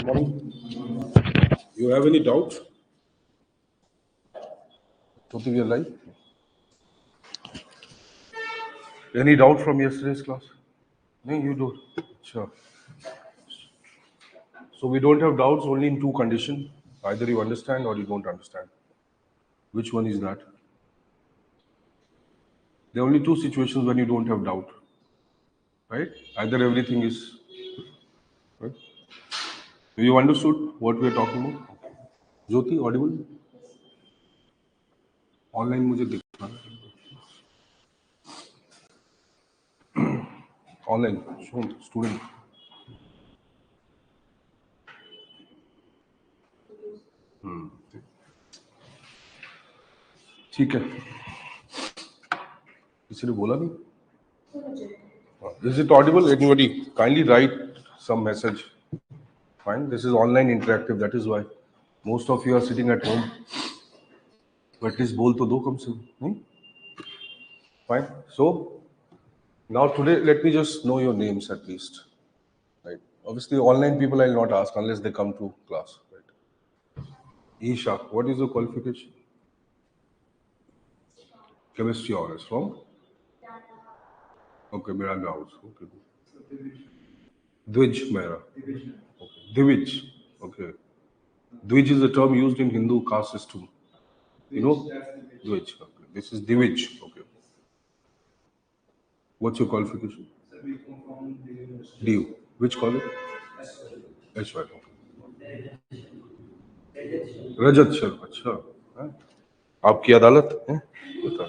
Good morning. You have any doubts? Don't think we are live. Any doubt from yesterday's class? No, you do. Sure. So we don't have doubts only in two conditions. Either you understand or you don't understand. Which one is that? There are only two situations when you don't have doubt. Right? Either everything is right. You understood what we are talking about? Jyoti, audible? Online मुझे दिखा online student ठीक है किसी ने बोला नहीं Is it audible? Anybody kindly write some message. Fine, this is online interactive, that is why most of you are sitting at home, but at least बोल तो दो कम से कम. Fine. So now today let me just know your names at least. Right. Obviously online people I will not ask unless they come to class. Right. Isha, what is your qualification? Chemistry honors from? Okay, Miranda House. Okay. Dwij Mehra. Okay. Divij. Okay. Dwij is a term used in Hindu caste system. You know? Dwij. Okay. This is Divij. Okay. What's your qualification? DU. Which college? H1. Rajat Sharma. अच्छा. आपकी अदालत है? बता.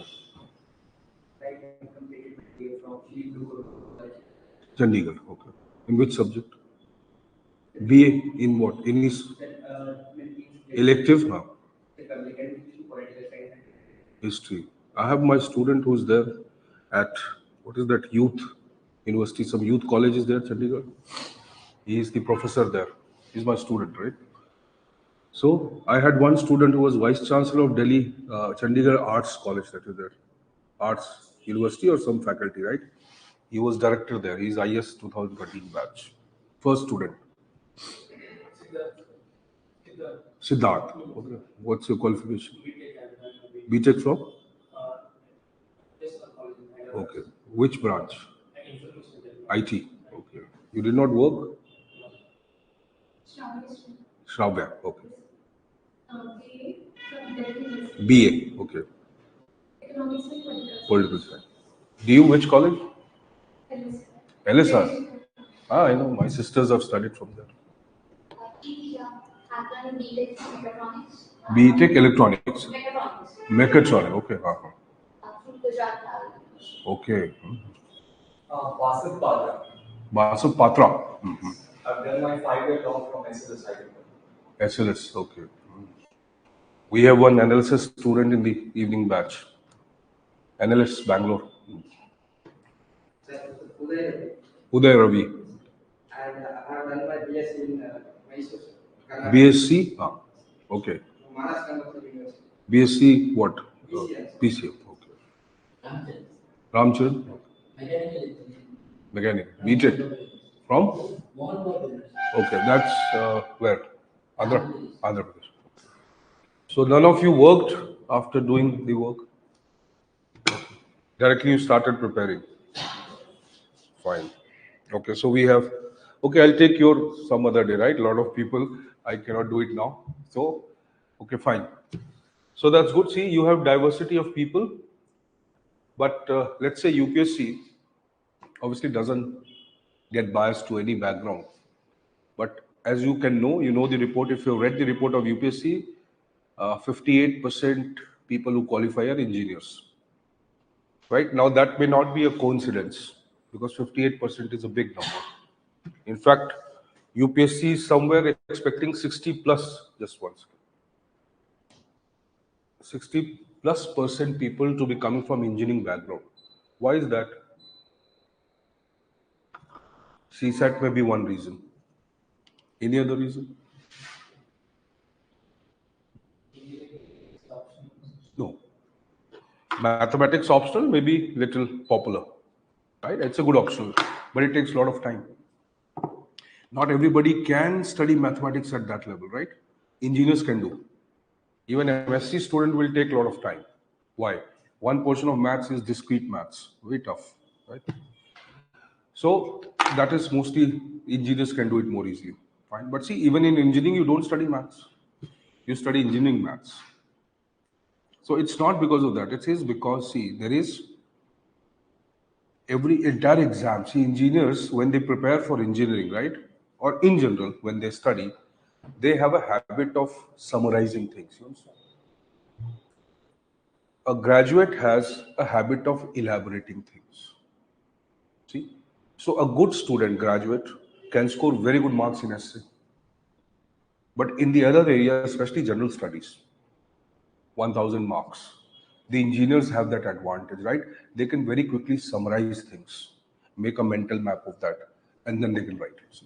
Chandigarh. Okay. In which subject? BA in what? In his elective? History. I have my student who's there at, what is that, youth university, some youth college is there, Chandigarh. He is the professor there. He's my student, right? So I had one student who was vice chancellor of Delhi, Chandigarh Arts College, that is there. Arts University or some faculty, right? He was director there. He's IS 2013 batch. First student. Siddharth. Okay. What's your qualification? BTech from? Okay. Which branch? IT. Okay. You did not work? Shravya. Okay. BA. Okay. Political science. DU which college? LSR. I know. My sisters have studied from there. BTech Electronics. Mechatronics. Okay. Okay. Basu Patra. I've done my 5-year long from SLS. SLS. Okay. We have one analysis student in the evening batch. Analyst Bangalore. Uday Ravi. And I have done my BSc in Mysore. BSc? Okay. BSc what? PCM. Okay. Ramcharan? Mechanical. BTech. From? Okay, that's where? Andhra Pradesh. So none of you worked after doing the work? Directly you started preparing. Fine. Okay, so we have, okay, I'll take your some other day, right? A lot of people, I cannot do it now. So, okay, fine. So that's good. See, you have diversity of people, but let's say UPSC obviously doesn't get biased to any background. But as you can know, you know the report. If you read the report of UPSC, 58% people who qualify are engineers. Right now, that may not be a coincidence because 58% is a big number. In fact, UPSC is somewhere expecting 60 plus just once. 60+% people to be coming from engineering background. Why is that? CSAT may be one reason. Any other reason? No. Mathematics optional may be little popular, right? It's a good optional, but it takes a lot of time. Not everybody can study mathematics at that level, right? Engineers can do. Even an MSc student will take a lot of time. Why? One portion of maths is discrete maths, very tough, right? So that is mostly engineers can do it more easily. Fine. But see, even in engineering, you don't study maths. You study engineering maths. So it's not because of that. It is because, see, there is every entire exam. See, engineers, when they prepare for engineering, right? Or in general, when they study, they have a habit of summarizing things. You understand? A graduate has a habit of elaborating things. See? So a good student, graduate, can score very good marks in essay. But in the other area, especially general studies, 1000 marks. The engineers have that advantage, right? They can very quickly summarize things, make a mental map of that, and then they can write it.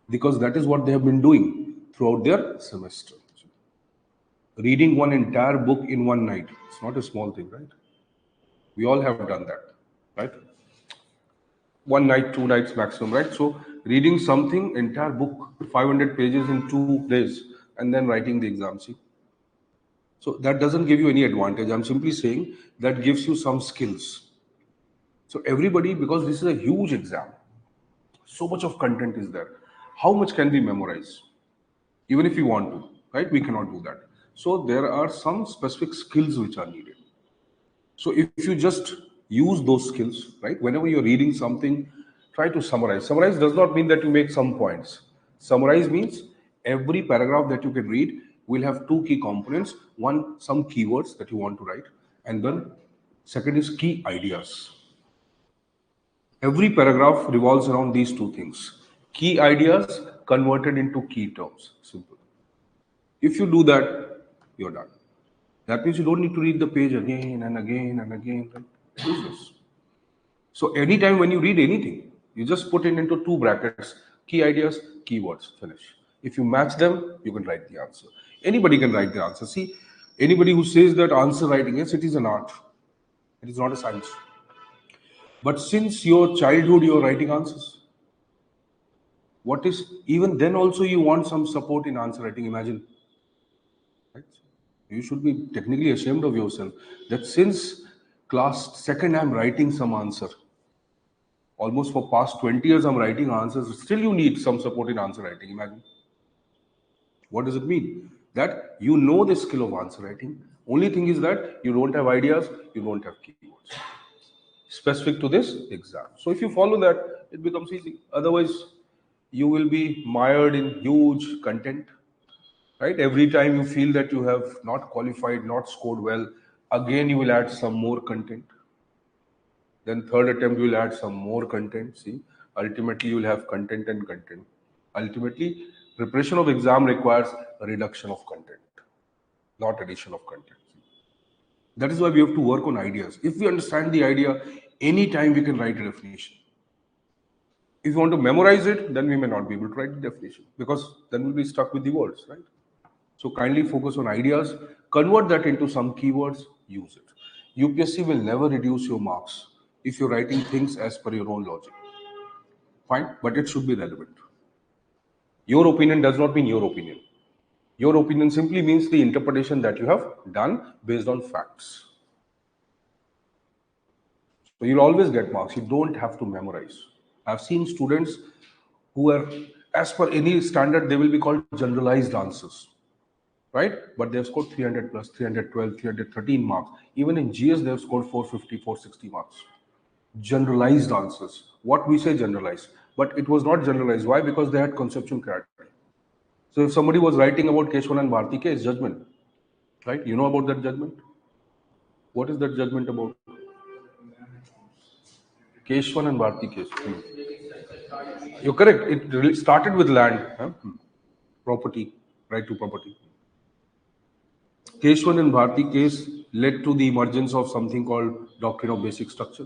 Because that is what they have been doing throughout their semester. Reading one entire book in one night, it's not a small thing, right? We all have done that, right? One night, 2 nights maximum, right? So reading something, entire book, 500 pages in 2 days, and then writing the exam, see? So that doesn't give you any advantage. I'm simply saying that gives you some skills. So everybody, because this is a huge exam, so much of content is there. How much can we memorize? Even if we want to, right? We cannot do that. So there are some specific skills which are needed. So if you just use those skills, right? Whenever you're reading something, try to summarize. Summarize does not mean that you make some points. Summarize means every paragraph that you can read will have two key components. One, some keywords that you want to write, and then second is key ideas. Every paragraph revolves around these two things. Key ideas converted into key terms. Simple. If you do that, you're done. That means you don't need to read the page again and again and again. Right? Useless. So anytime when you read anything, you just put it into two brackets, key ideas, keywords, finish. If you match them, you can write the answer. Anybody can write the answer. See, anybody who says that answer writing, yes, it is an art. It is not a science. But since your childhood, you're writing answers. What is, even then also you want some support in answer writing, imagine. Right? You should be technically ashamed of yourself that since class second, I'm writing some answer. Almost for past 20 years, I'm writing answers. Still, you need some support in answer writing. Imagine. What does it mean? That you know the skill of answer writing. Only thing is that you don't have ideas, you don't have keywords specific to this exam. So if you follow that, it becomes easy. Otherwise, you will be mired in huge content, right? Every time you feel that you have not qualified, not scored well, again you will add some more content. Then third attempt, you will add some more content. See, ultimately you will have content and content. Ultimately, preparation of exam requires a reduction of content, not addition of content. That is why we have to work on ideas. If we understand the idea, anytime we can write a definition. If you want to memorize it, then we may not be able to write the definition because then we'll be stuck with the words, right? So kindly focus on ideas, convert that into some keywords, use it. UPSC will never reduce your marks if you're writing things as per your own logic. Fine, but it should be relevant. Your opinion does not mean your opinion. Your opinion simply means the interpretation that you have done based on facts. So you'll always get marks. You don't have to memorize. I've seen students who are, as per any standard, they will be called generalized answers, right? But they've scored 300 plus, 312, 313 marks. Even in GS, they've scored 450, 460 marks. Generalized answers. What we say generalized, but it was not generalized. Why? Because they had conceptual clarity. So if somebody was writing about 𝐃𝐨𝐰𝐧𝐥𝐨𝐚𝐝 case judgment, right? You know about that judgment? What is that judgment about? 𝐃𝐨𝐼𝐴 case. You're correct. It really started with land, huh? Property, right to property. 𝐃𝐨𝐼𝐴 and Bharti case led to the emergence of something called Doctrine of Basic Structure.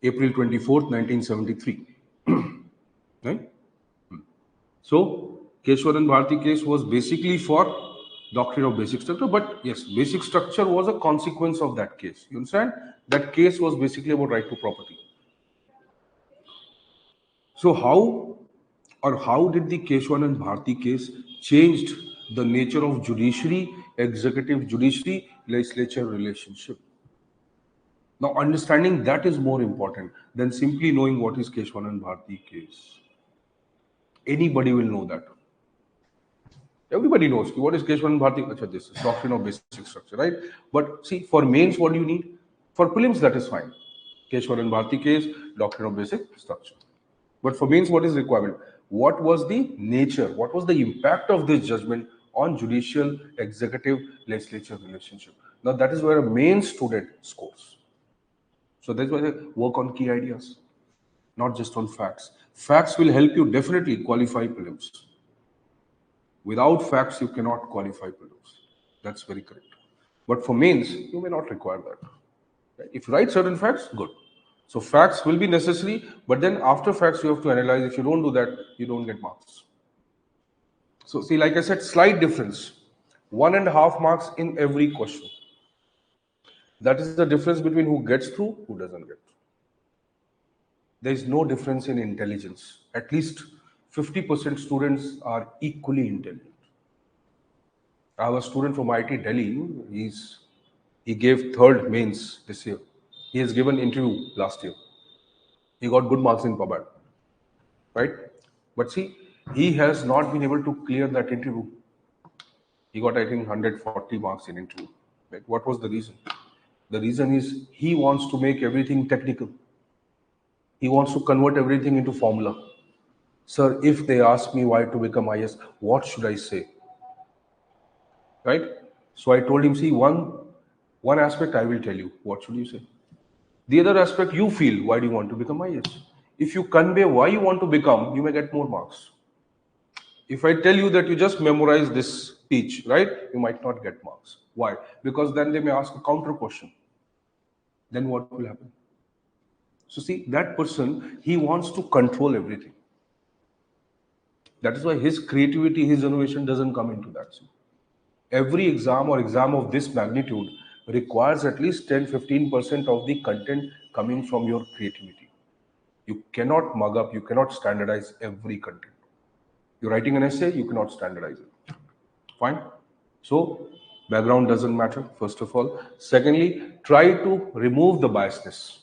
April 24th, 1973. Right? So, 𝐃𝐨𝐼𝐴 and Bharti case was basically for Doctrine of Basic Structure, but yes, basic structure was a consequence of that case. You understand? That case was basically about right to property. So how or how did the Keshwan and Bharti case changed the nature of judiciary, executive judiciary, legislature relationship? Now, understanding that is more important than simply knowing what is Keshwan and Bharti case. Anybody will know that. Everybody knows what is Keshwan and Bharti. Achha, this is doctrine of basic structure, right? But see, for mains, what do you need? For prelims, that is fine. Keshwan and Bharti case, doctrine of basic structure. But for mains, what is requirement? What was the nature? What was the impact of this judgment on judicial, executive, legislature relationship? Now, that is where a main student scores. So that's why they work on key ideas, not just on facts. Facts will help you definitely qualify prelims. Without facts, you cannot qualify prelims. That's very correct. But for mains, you may not require that. Right? If you write certain facts, good. So facts will be necessary, but then after facts, you have to analyze. If you don't do that, you don't get marks. So see, like I said, slight difference. 1.5 marks in every question. That is the difference between who gets through, who doesn't get through. There is no difference in intelligence. At least 50% students are equally intelligent. I have a student from IIT Delhi. He gave third mains this year. He has given interview last year. He got good marks in PubAd, right? But see, he has not been able to clear that interview. He got, I think, 140 marks in interview. Right? What was the reason? The reason is he wants to make everything technical. He wants to convert everything into formula. Sir, if they ask me why to become IS, what should I say? Right? So I told him, see, one aspect I will tell you. What should you say? The other aspect, you feel, why do you want to become IS? If you convey why you want to become, you may get more marks. If I tell you that you just memorize this speech, right, you might not get marks. Why? Because then they may ask a counter question. Then what will happen? So see, that person, he wants to control everything. That is why his creativity, his innovation doesn't come into that. So every exam or exam of this magnitude requires at least 10-15% of the content coming from your creativity. You cannot mug up, you cannot standardize every content. You're writing an essay, you cannot standardize it. Fine? So, background doesn't matter, first of all. Secondly, try to remove the biasness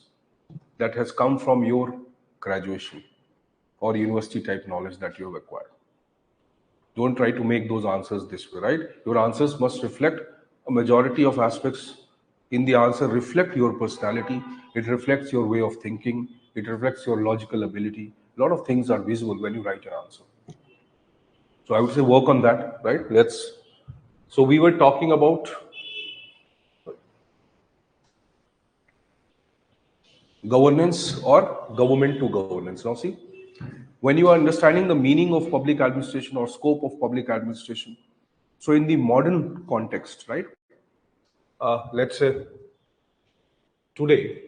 that has come from your graduation or university type knowledge that you have acquired. Don't try to make those answers this way, right? Your answers must reflect a majority of aspects in the answer, reflect your personality, it reflects your way of thinking, it reflects your logical ability. A lot of things are visible when you write an answer. So I would say work on that, right? So we were talking about governance or government to governance. Now see, when you are understanding the meaning of public administration or scope of public administration, so in the modern context, right? Let's say today,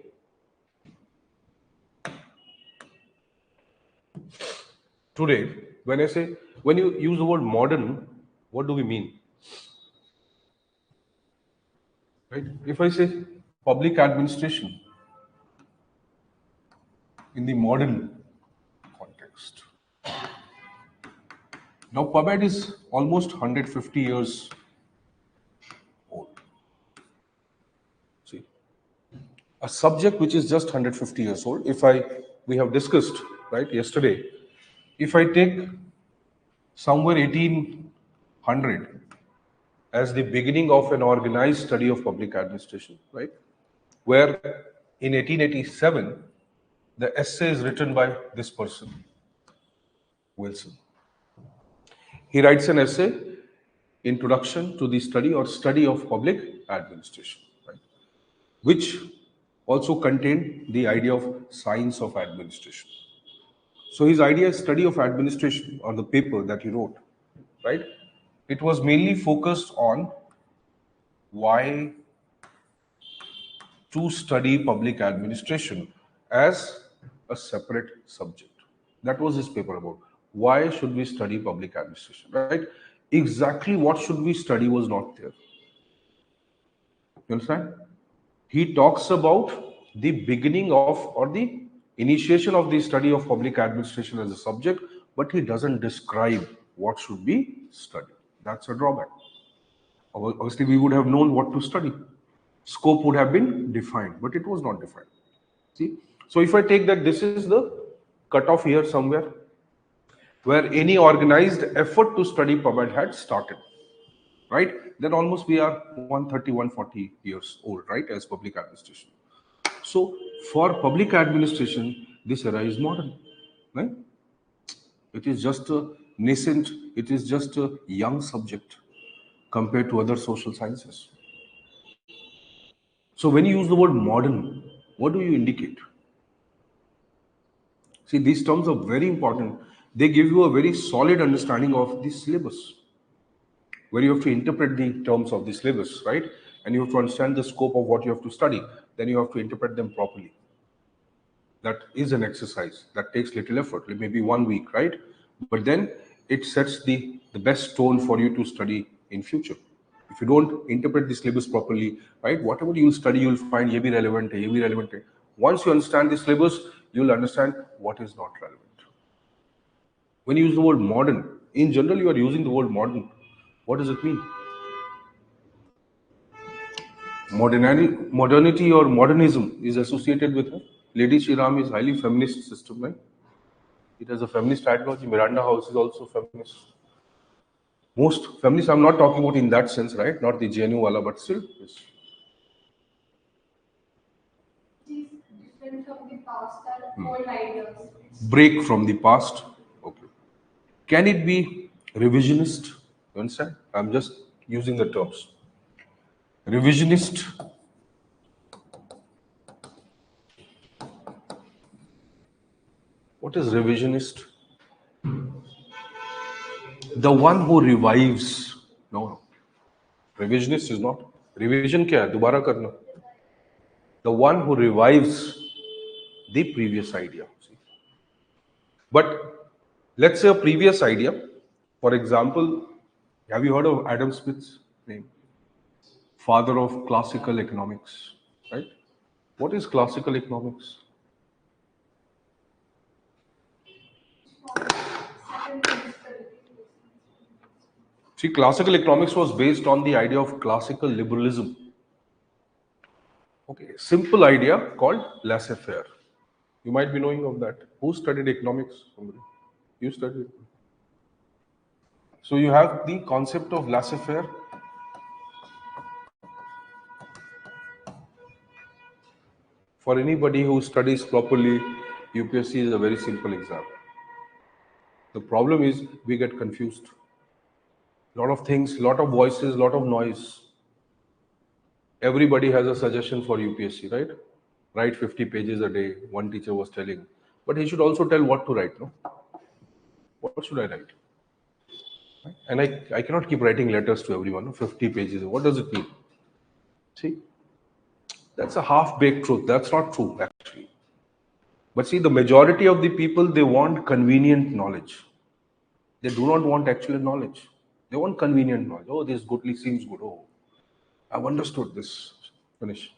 when you use the word modern, what do we mean? Right? If I say public administration in the modern context, now PubAd is almost 150 years old. See, a subject which is just 150 years old, we have discussed, right, yesterday, if I take somewhere 1800 as the beginning of an organized study of public administration, right, where in 1887, the essay is written by this person, Wilson. He writes an essay, Introduction to the Study of Public Administration, right, which also contained the idea of science of administration. So his idea is study of administration, or the paper that he wrote, right? It was mainly focused on why to study public administration as a separate subject. That was his paper about. Why should we study public administration, right? Exactly what should we study was not there. You understand? He talks about the beginning of or the initiation of the study of public administration as a subject but he doesn't describe what should be studied. That's a drawback. Obviously, we would have known what to study. Scope would have been defined, but it was not defined. See? So if I take that this is the cutoff here somewhere, where any organized effort to study PubMed had started, right? Then almost we are 130, 140 years old, right, as public administration. So for public administration, this era is modern, right? It is just a nascent, it is just a young subject compared to other social sciences. So when you use the word modern, what do you indicate? See, these terms are very important. They give you a very solid understanding of the syllabus, where you have to interpret the terms of the syllabus, right? And you have to understand the scope of what you have to study. Then you have to interpret them properly. That is an exercise that takes little effort, maybe 1 week, right? But then it sets the best tone for you to study in future. If you don't interpret the syllabus properly, right, whatever you study, you'll find ye bhi relevant hai, ye bhi relevant hai. Once you understand the syllabus, you'll understand what is not relevant. When you use the word modern, in general, you are using the word modern. What does it mean? Modernity or modernism is associated with her. Lady Shri Ram is highly feminist system, right? It has a feminist ideology. Miranda House is also feminist. Most feminists, I'm not talking about in that sense, right? Not the JNU wala, but still, yes. Different from the past and old ideas. Break from the past. Okay. Can it be revisionist? You understand? I'm just using the terms. Revisionist. What is revisionist? The one who revives. No. Revisionist is not. Revision kya hai? Dobara karna. The one who revives the previous idea. But let's say a previous idea. For example, have you heard of Adam Smith's name? Father of classical economics, right? What is classical economics? See, classical economics was based on the idea of classical liberalism. Okay, simple idea called laissez-faire. You might be knowing of that. Who studied economics? Somebody. You studied. So you have the concept of laissez-faire. For anybody who studies properly, UPSC is a very simple exam. The problem is we get confused. Lot of things, lot of voices, lot of noise. Everybody has a suggestion for UPSC, right? Write 50 pages a day, one teacher was telling. But he should also tell what to write, no? What should I write? And I cannot keep writing letters to everyone, 50 pages. What does it mean? See, that's a half-baked truth. That's not true, actually. But see, the majority of the people, they want convenient knowledge. They do not want actual knowledge. They want convenient knowledge. Oh, this goodly seems good. Oh, I've understood this. Finish.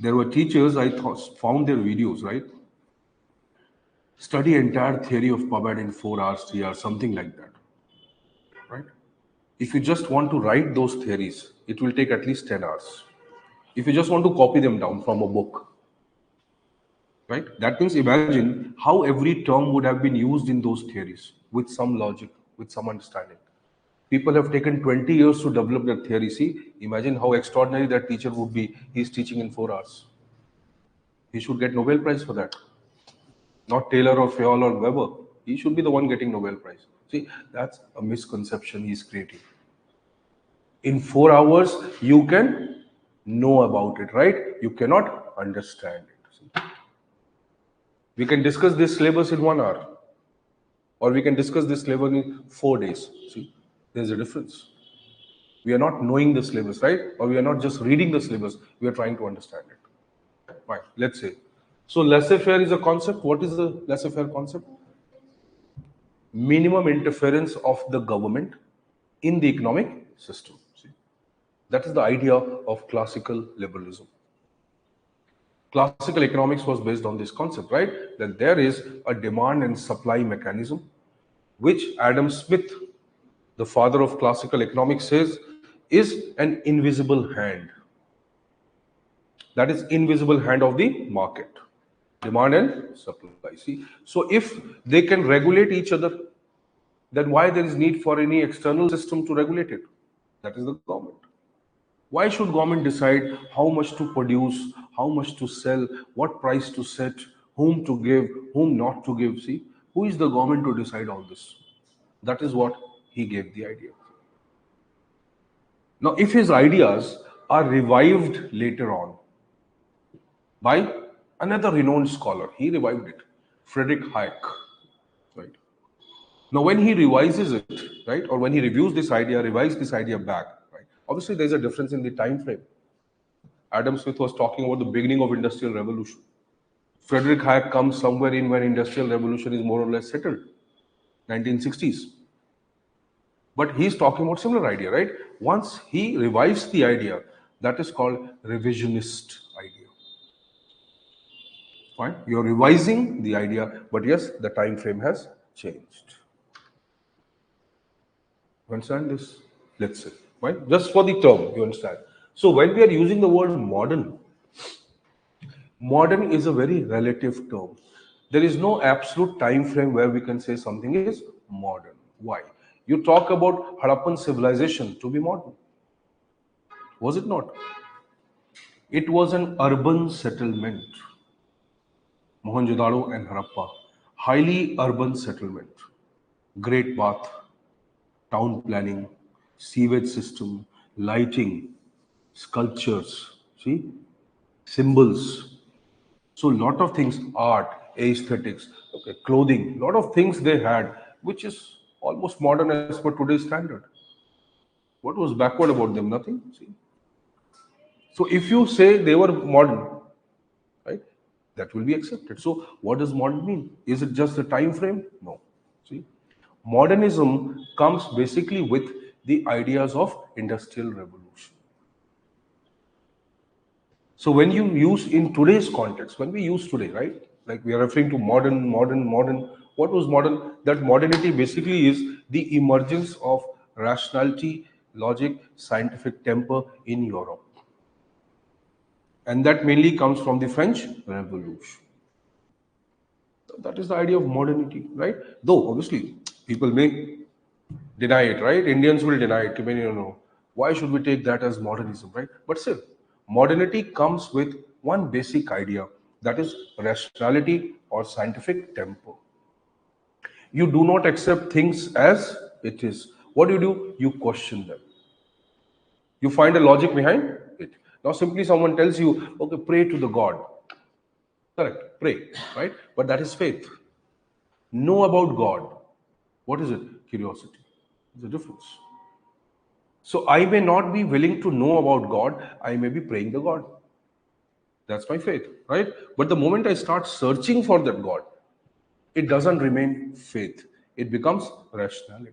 There were teachers, I found their videos, right? Study entire theory of PubMed in 4 hours, 3 hours, something like that, right? If you just want to write those theories, it will take at least 10 hours. If you just want to copy them down from a book, right? That means imagine how every term would have been used in those theories with some logic, with some understanding. People have taken 20 years to develop that theory. See, imagine how extraordinary that teacher would be. He's teaching in 4 hours. He should get Nobel Prize for that. Not Taylor or Fayol or Weber. He should be the one getting Nobel Prize. See, that's a misconception he's creating. In 4 hours, you can know about it, right? You cannot understand it. See? We can discuss this syllabus in 1 hour. Or we can discuss this syllabus in 4 days. See, there's a difference. We are not knowing the syllabus, right? Or we are not just reading the syllabus. We are trying to understand it. Fine, let's say. So laissez-faire is a concept. What is the laissez-faire concept? Minimum interference of the government in the economic system. See? That is the idea of classical liberalism. Classical economics was based on this concept, right? That there is a demand and supply mechanism, which Adam Smith, the father of classical economics, says is an invisible hand. That is invisible hand of the market, demand and supply. See, so if they can regulate each other, then why there is need for any external system to regulate it? That is the government. Why should government decide how much to produce, how much to sell, what price to set, whom to give, whom not to give? See, who is the government to decide all this? That is what he gave the idea. Now, if his ideas are revived later on by another renowned scholar, he revived it, Friedrich Hayek, right? Now, when he revises it, right, or when he reviews this idea, revises this idea back, right? Obviously, there's a difference in the time frame. Adam Smith was talking about the beginning of industrial revolution. Frederick Hayek comes somewhere in when industrial revolution is more or less settled, 1960s. But he's talking about similar idea, right? Once he revives the idea, that is called revisionist idea. Fine, you're revising the idea, but yes, the time frame has changed. You understand this? Let's say, right? Just for the term, you understand. So when we are using the word modern, modern is a very relative term. There is no absolute time frame where we can say something is modern. Why? You talk about Harappan civilization to be modern. Was it not? It was an urban settlement. Mohenjo-daro and Harappa. Highly urban settlement. Great bath, town planning, sewage system, lighting, sculptures, see, symbols. So lot of things, art, aesthetics, okay, clothing, lot of things they had, which is almost modern as per today's standard. What was backward about them? Nothing. See. So if you say they were modern, right, that will be accepted. So what does modern mean? Is it just the time frame? No. See, modernism comes basically with the ideas of industrial revolution. So when you use in today's context, when we use today, right? Like we are referring to modern, modern, modern. What was modern? That modernity basically is the emergence of rationality, logic, scientific temper in Europe. And that mainly comes from the French Revolution. That is the idea of modernity, right? Though obviously people may deny it, right? Indians will deny it. Why should we take that as modernism, right? But still, modernity comes with one basic idea, that is rationality or scientific tempo. You do not accept things as it is. What do? You question them. You find a logic behind it. Now, simply someone tells you, okay, pray to the God. Correct, pray, right? But that is faith. Know about God. What is it? Curiosity. There's a difference. So I may not be willing to know about God, I may be praying the God. That's my faith, right? But the moment I start searching for that God, it doesn't remain faith, it becomes rationality.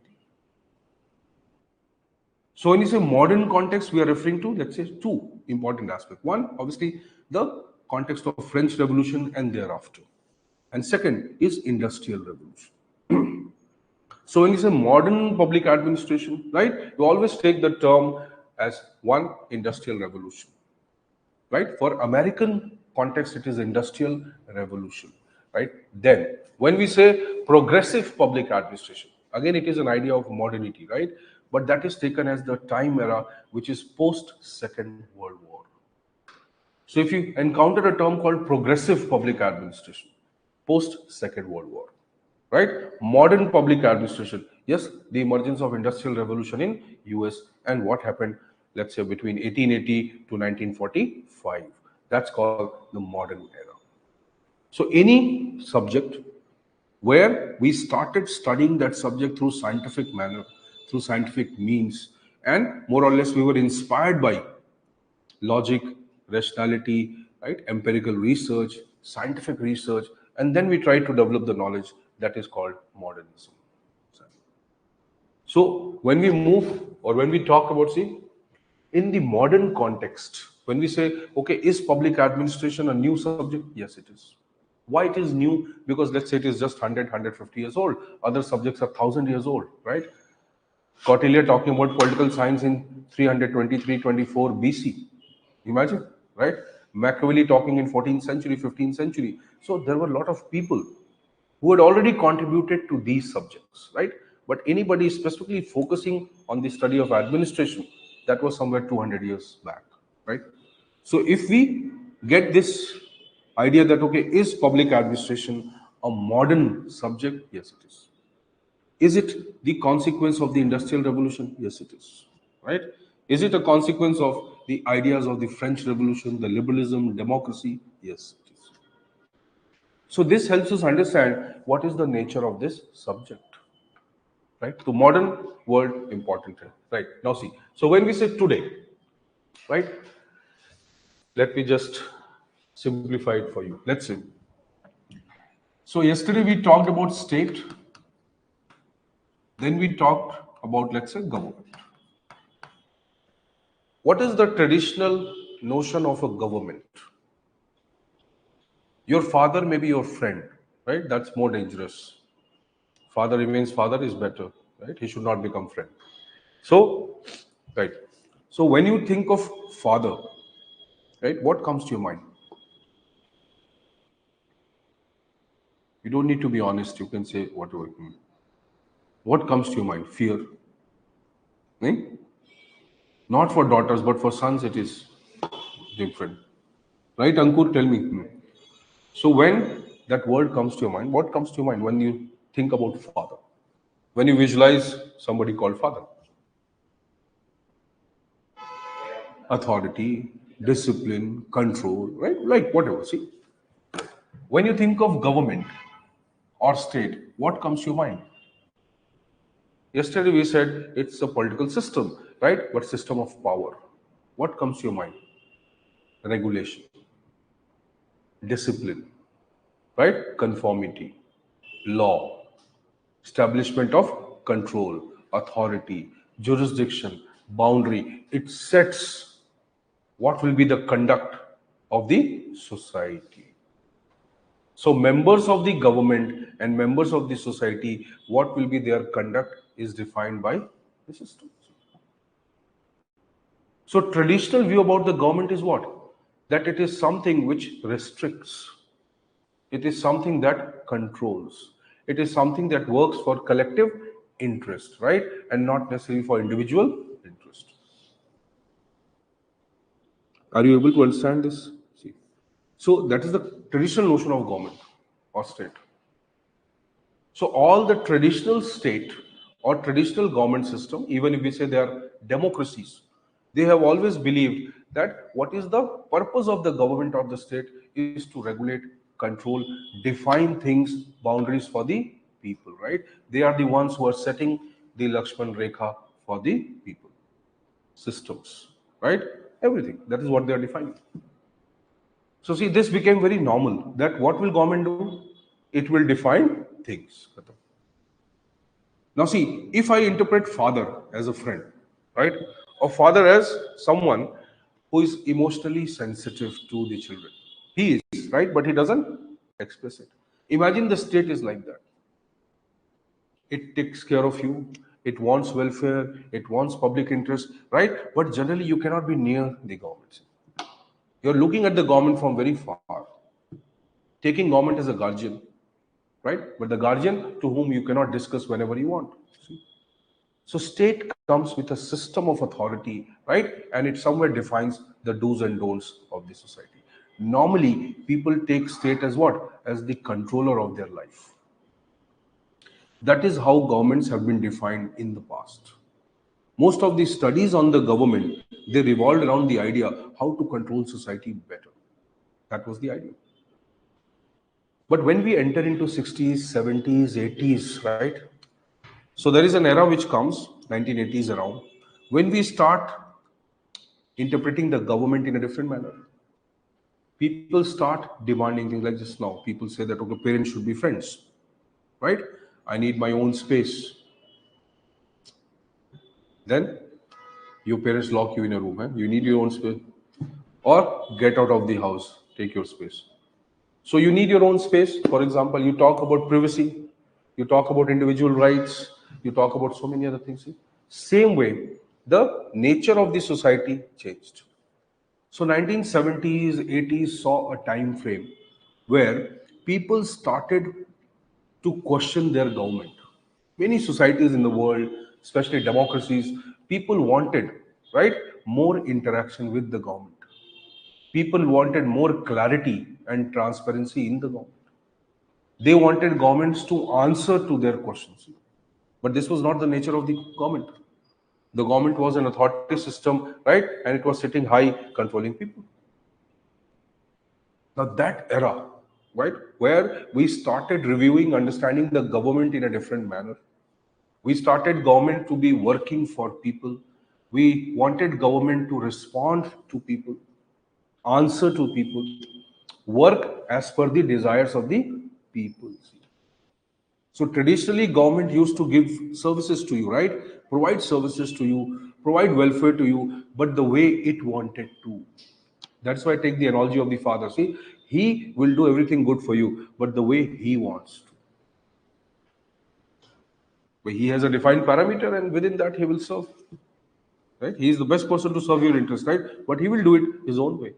So when you say modern context, we are referring to, let's say, two important aspects. One, obviously, the context of French Revolution and thereafter. And second is Industrial Revolution. So when you say modern public administration, right, you always take the term as one industrial revolution, right? For American context, it is industrial revolution, right? Then when we say progressive public administration, again, it is an idea of modernity, right? But that is taken as the time era, which is post Second World War. So if you encounter a term called progressive public administration, post Second World War, right? Modern public administration, yes, the emergence of industrial revolution in US and what happened, let's say, between 1880 to 1945. That's called the modern era. So any subject where we started studying that subject through scientific manner, through scientific means, and more or less we were inspired by logic, rationality, right, empirical research, scientific research, and then we try to develop the knowledge, that is called modernism. So when we move or when we talk about, see, in the modern context, When we say, okay, is public administration a new subject? Yes, it is. Why it is new? Because let's say it is just 100, 150 years old. Other subjects are 1000 years old, right? Cordelia talking about political science in 323, 24 BC. Imagine, right? Machiavelli talking in 14th century, 15th century. So there were a lot of people who had already contributed to these subjects, right? But anybody specifically focusing on the study of administration, that was somewhere 200 years back, right? So if we get this idea that, okay, is public administration a modern subject? Yes, it is. Is it the consequence of the Industrial Revolution? Yes, it is. Right? Is it a consequence of the ideas of the French Revolution, the liberalism, democracy? Yes, it is. So this helps us understand what is the nature of this subject. Right? The modern world important. Right? Now see. So when we say today, right? Let me just simplify it for you. Let's see. So yesterday we talked about state. Then we talked about, let's say, government. What is the traditional notion of a government? Your father may be your friend, right? That's more dangerous. Father remains father is better, right? He should not become friend. So, right. So when you think of father, right, what comes to your mind? You don't need to be honest. You can say whatever. What comes to your mind? Fear. Right? Not for daughters, but for sons, it is different. Right, Ankur? Tell me. So when that word comes to your mind, what comes to your mind when you think about father? When you visualize somebody called father? Authority, discipline, control, right? Like whatever. See, when you think of government or state, what comes to your mind? Yesterday we said it's a political system, right? But system of power. What comes to your mind? Regulation, discipline, right? Conformity, law, establishment of control, authority, jurisdiction, boundary. It sets what will be the conduct of the society. So members of the government and members of the society, what will be their conduct is defined by the system. So traditional view about the government is what? That it is something which restricts. It is something that controls. It is something that works for collective interest, right? And not necessarily for individual interest. Are you able to understand this? See. So that is the traditional notion of government or state. So all the traditional state or traditional government system, even if we say they are democracies, they have always believed that what is the purpose of the government or the state is to regulate, control, define things, boundaries for the people, right? They are the ones who are setting the Lakshman Rekha for the people. Systems, right? Everything. That is what they are defining. So see, this became very normal that what will government do? It will define things. Now see, if I interpret father as a friend, right, or father as someone who is emotionally sensitive to the children, he is, right, but he doesn't express it. Imagine the state is like that. It takes care of you, it wants welfare, it wants public interest, right? But generally you cannot be near the government. You're looking at the government from very far, taking government as a guardian, right? But the guardian to whom you cannot discuss whenever you want. See? So state comes with a system of authority, right? And it somewhere defines the do's and don'ts of the society. Normally, people take state as what? As the controller of their life. That is how governments have been defined in the past. Most of the studies on the government, they revolved around the idea how to control society better. That was the idea. But when we enter into 60s, 70s, 80s, right? So there is an era which comes, 1980s around, when we start interpreting the government in a different manner. People start demanding things like just now. People say that, okay, parents should be friends, right? I need my own space. Then your parents lock you in a room, you need your own space. or get out of the house, take your space. So you need your own space. For example, you talk about privacy, you talk about individual rights, you talk about so many other things. Same way, the nature of the society changed. So 1970s, 80s saw a time frame where people started to question their government. Many societies in the world, especially democracies, people wanted, right, more interaction with the government. People wanted more clarity and transparency in the government. They wanted governments to answer to their questions. But this was not the nature of the government. The government was an authority system, right? And it was sitting high, controlling people. Now that era, right, where we started reviewing, understanding the government in a different manner. We started government to be working for people. We wanted government to respond to people, answer to people, work as per the desires of the people. So traditionally, government used to give services to you, right? Provide services to you, provide welfare to you, but the way it wanted to. That's why I take the analogy of the father. See, he will do everything good for you, but the way he wants to. But he has a defined parameter, and within that, he will serve. Right? He is the best person to serve your interest, right? But he will do it his own way.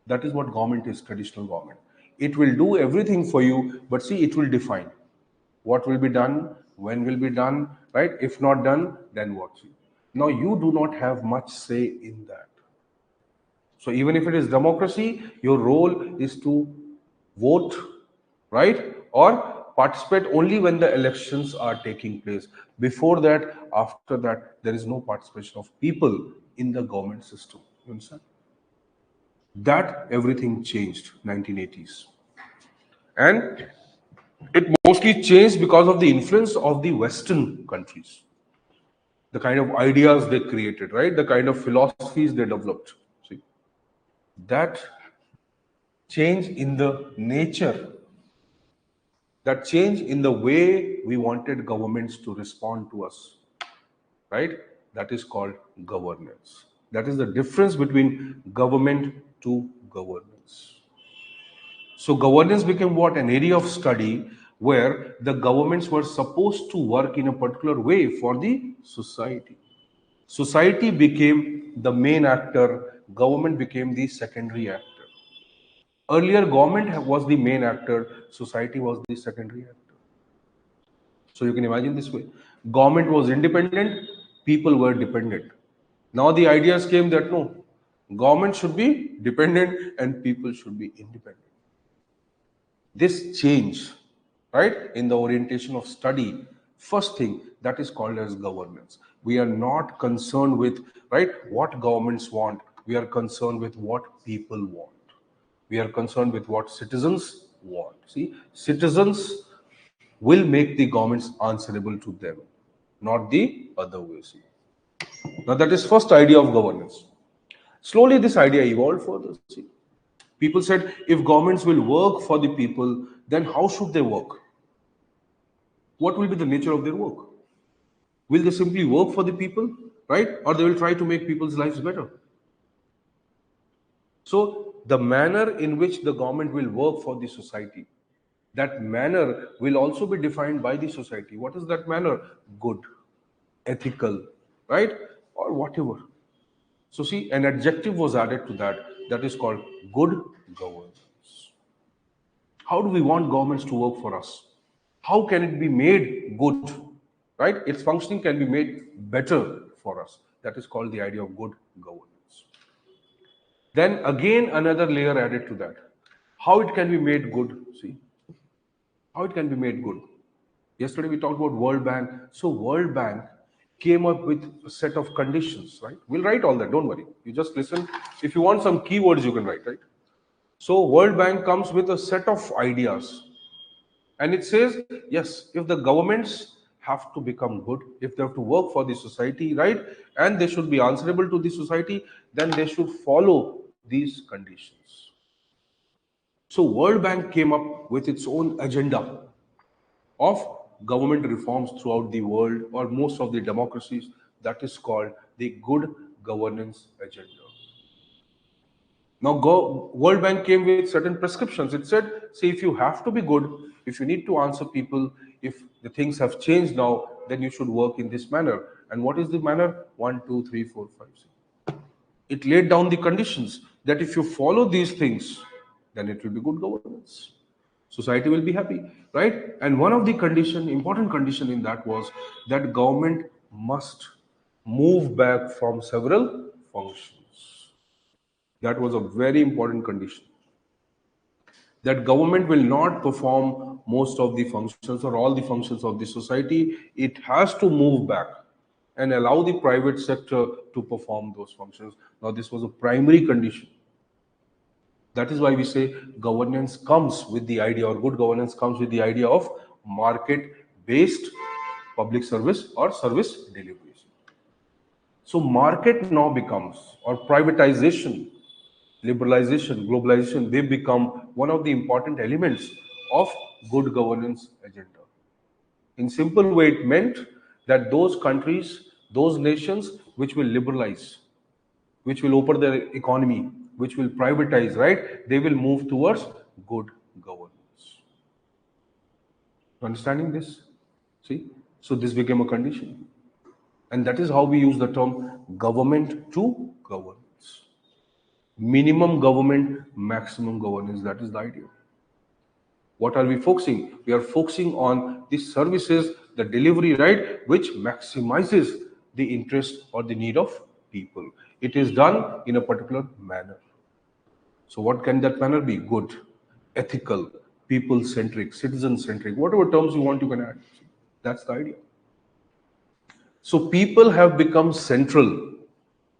That is what government is, traditional government. It will do everything for you, but see, it will define what will be done, when will be done, right? If not done, then what? Now, you do not have much say in that. So, even if it is democracy, your role is to vote, right? Or participate only when the elections are taking place. Before that, after that, there is no participation of people in the government system. You understand? That everything changed 1980s. And it mostly changed because of the influence of the Western countries. The kind of ideas they created, right? The kind of philosophies they developed. See, that change in the nature, that change in the way we wanted governments to respond to us, right? That is called governance. That is the difference between government to governance. So governance became what? An area of study where the governments were supposed to work in a particular way for the society. Society became the main actor, government became the secondary actor. Earlier, government was the main actor, society was the secondary actor. So you can imagine this way. Government was independent, people were dependent. Now the ideas came that no, government should be dependent and people should be independent. This change, right, in the orientation of study, first thing that is called as governance. We are not concerned with, right, what governments want. We are concerned with what people want. We are concerned with what citizens want. See, citizens will make the governments answerable to them, not the other way. See. Now that is first idea of governance. Slowly this idea evolved further. See. People said, if governments will work for the people, then how should they work? What will be the nature of their work? Will they simply work for the people, right? Or they will try to make people's lives better? So, the manner in which the government will work for the society, that manner will also be defined by the society. What is that manner? Good, ethical, right? Or whatever. So, see, an adjective was added to that, that is called good governance. How do we want governments to work for us? How can it be made good? Right? Its functioning can be made better for us. That is called the idea of good governance. Then again, another layer added to that. How it can be made good? See, how it can be made good. Yesterday we talked about World Bank. So World Bank came up with a set of conditions, right? We'll write all that, don't worry. You just listen. If you want some keywords, you can write, right? So World Bank comes with a set of ideas. And it says, yes, if the governments have to become good, if they have to work for the society, right, and they should be answerable to the society, then they should follow these conditions. So World Bank came up with its own agenda of government reforms throughout the world or most of the democracies. That is called the good governance agenda. Now, World Bank came with certain prescriptions. It said, see, if you have to be good, if you need to answer people, if the things have changed now, then you should work in this manner. And what is the manner? 1, 2, 3, 4, 5, 6. It laid down the conditions that if you follow these things, then it will be good governance. Society will be happy, right? And one of the important condition in that was that government must move back from several functions. That was a very important condition. That government will not perform most of the functions or all the functions of the society. It has to move back and allow the private sector to perform those functions. Now, this was a primary condition. That is why we say governance comes with the idea, or good governance comes with the idea of market-based public service or service delivery. So market now becomes, or privatization, liberalization, globalization, they become one of the important elements of good governance agenda. In simple way, it meant that those countries, those nations which will liberalize, which will open their economy, which will privatize, right? They will move towards good governance. Understanding this? See? So this became a condition. And that is how we use the term government to governance. Minimum government, maximum governance. That is the idea. What are we focusing? We are focusing on the services, the delivery, right, which maximizes the interest or the need of people. It is done in a particular manner. So what can that manner be? Good, ethical, people-centric, citizen-centric, whatever terms you want, you can add. That's the idea. So people have become central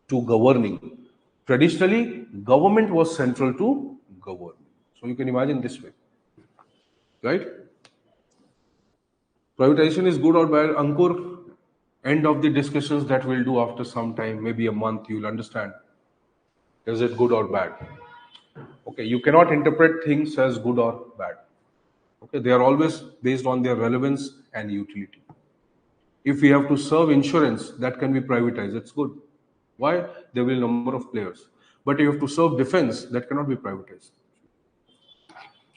to governing. Traditionally, government was central to govern. So you can imagine this way, right? Privatization is good or bad? Ankur, end of the discussions that we'll do after some time, maybe a month, you'll understand. Is it good or bad? Okay, you cannot interpret things as good or bad. Okay, they are always based on their relevance and utility. If we have to serve insurance, that can be privatized. It's good. Why? There will be a number of players. But if you have to serve defense, that cannot be privatized.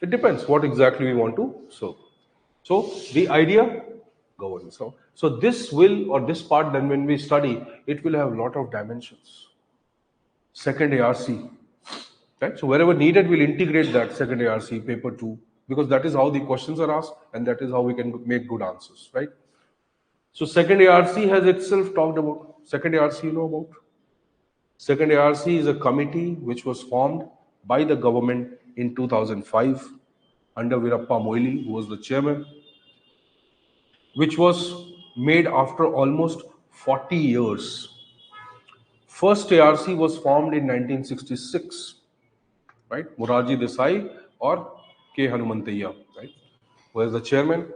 It depends what exactly we want to serve. So the idea governs. So this will, or this part, then when we study, it will have a lot of dimensions. Second ARC, right? So wherever needed, we'll integrate that second ARC, paper 2, because that is how the questions are asked and that is how we can make good answers, right? So second ARC has itself talked about. Second ARC, you know about? Second ARC is a committee which was formed by the government in 2005 under Veerappa Moily, who was the chairman, which was made after almost 40 years. First ARC was formed in 1966, right? Morarji Desai or K. Hanumanthaiah, right? Was the chairman.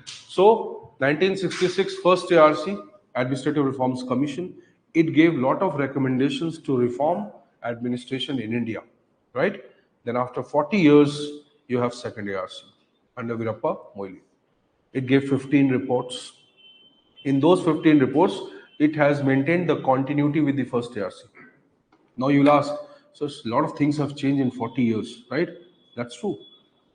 So 1966 first ARC, Administrative Reforms Commission, it gave lot of recommendations to reform administration in India, right? Then after 40 years, you have second ARC under Veerappa Moily. It gave 15 reports. In those 15 reports, it has maintained the continuity with the first ARC. Now you'll ask, so a lot of things have changed in 40 years, right? That's true.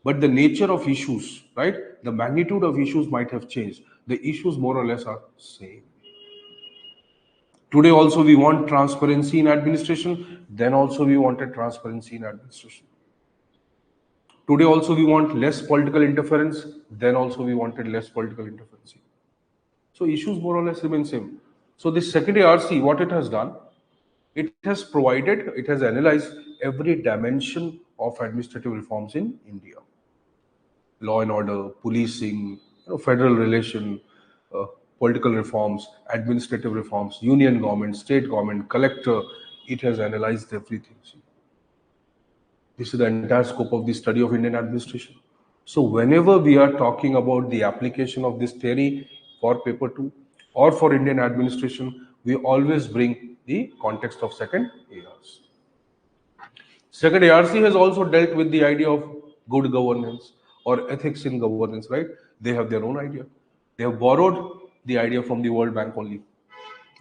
But the nature of issues, right? The magnitude of issues might have changed. The issues more or less are same. Today also we want transparency in administration. Then also we wanted transparency in administration. Today also we want less political interference. Then also we wanted less political interference. So issues more or less remain same. So this second ARC, what it has done, it has provided, it has analyzed every dimension of administrative reforms in India. Law and order, policing, federal relation, political reforms, administrative reforms, union government, state government, collector. It has analyzed everything. This is the entire scope of the study of Indian administration. So whenever we are talking about the application of this theory for paper 2 or for Indian administration, we always bring the context of second ARC. Second ARC has also dealt with the idea of good governance or ethics in governance, right? They have their own idea. They have borrowed the idea from the World Bank only.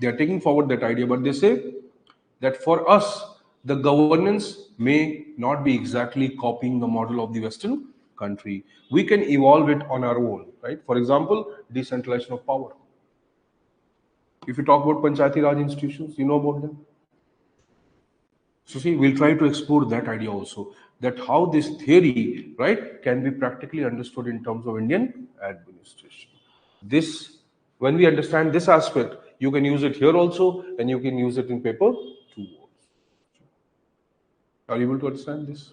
They are taking forward that idea, but they say that for us, The governance may not be exactly copying the model of the Western country. We can evolve it on our own, right? For example, decentralization of power. If you talk about Panchayati Raj institutions, you know about them. So see, we'll try to explore that idea also, that how this theory, right, can be practically understood in terms of Indian administration. This, when we understand this aspect, you can use it here also, and you can use it in paper 2 also. Are you able to understand this?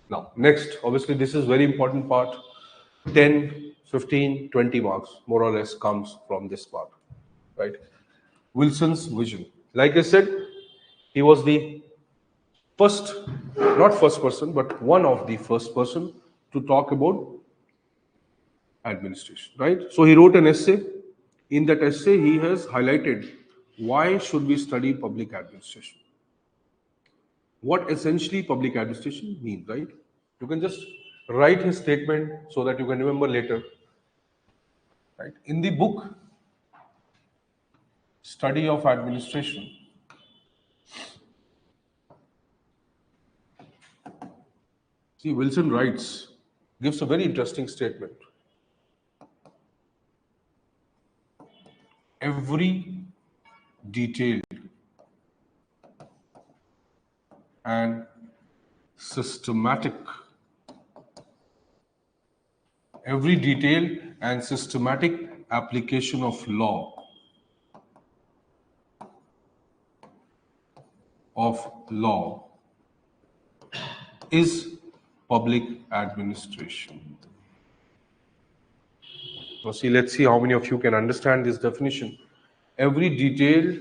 Now, next, obviously, this is very important part. 10, 15, 20 marks, more or less, comes from this part, right? Wilson's vision. Like I said, he was the first, not first person, but one of the first person to talk about administration, right? So he wrote an essay. In that essay, he has highlighted why should we study public administration? What essentially public administration means, right? You can just write his statement so that you can remember later, right? In the book, Study of Administration, see, Wilson writes, gives a very interesting statement. Every detailed and systematic, every detailed and systematic application of law is public administration. So see, let's see how many of you can understand this definition. Every detailed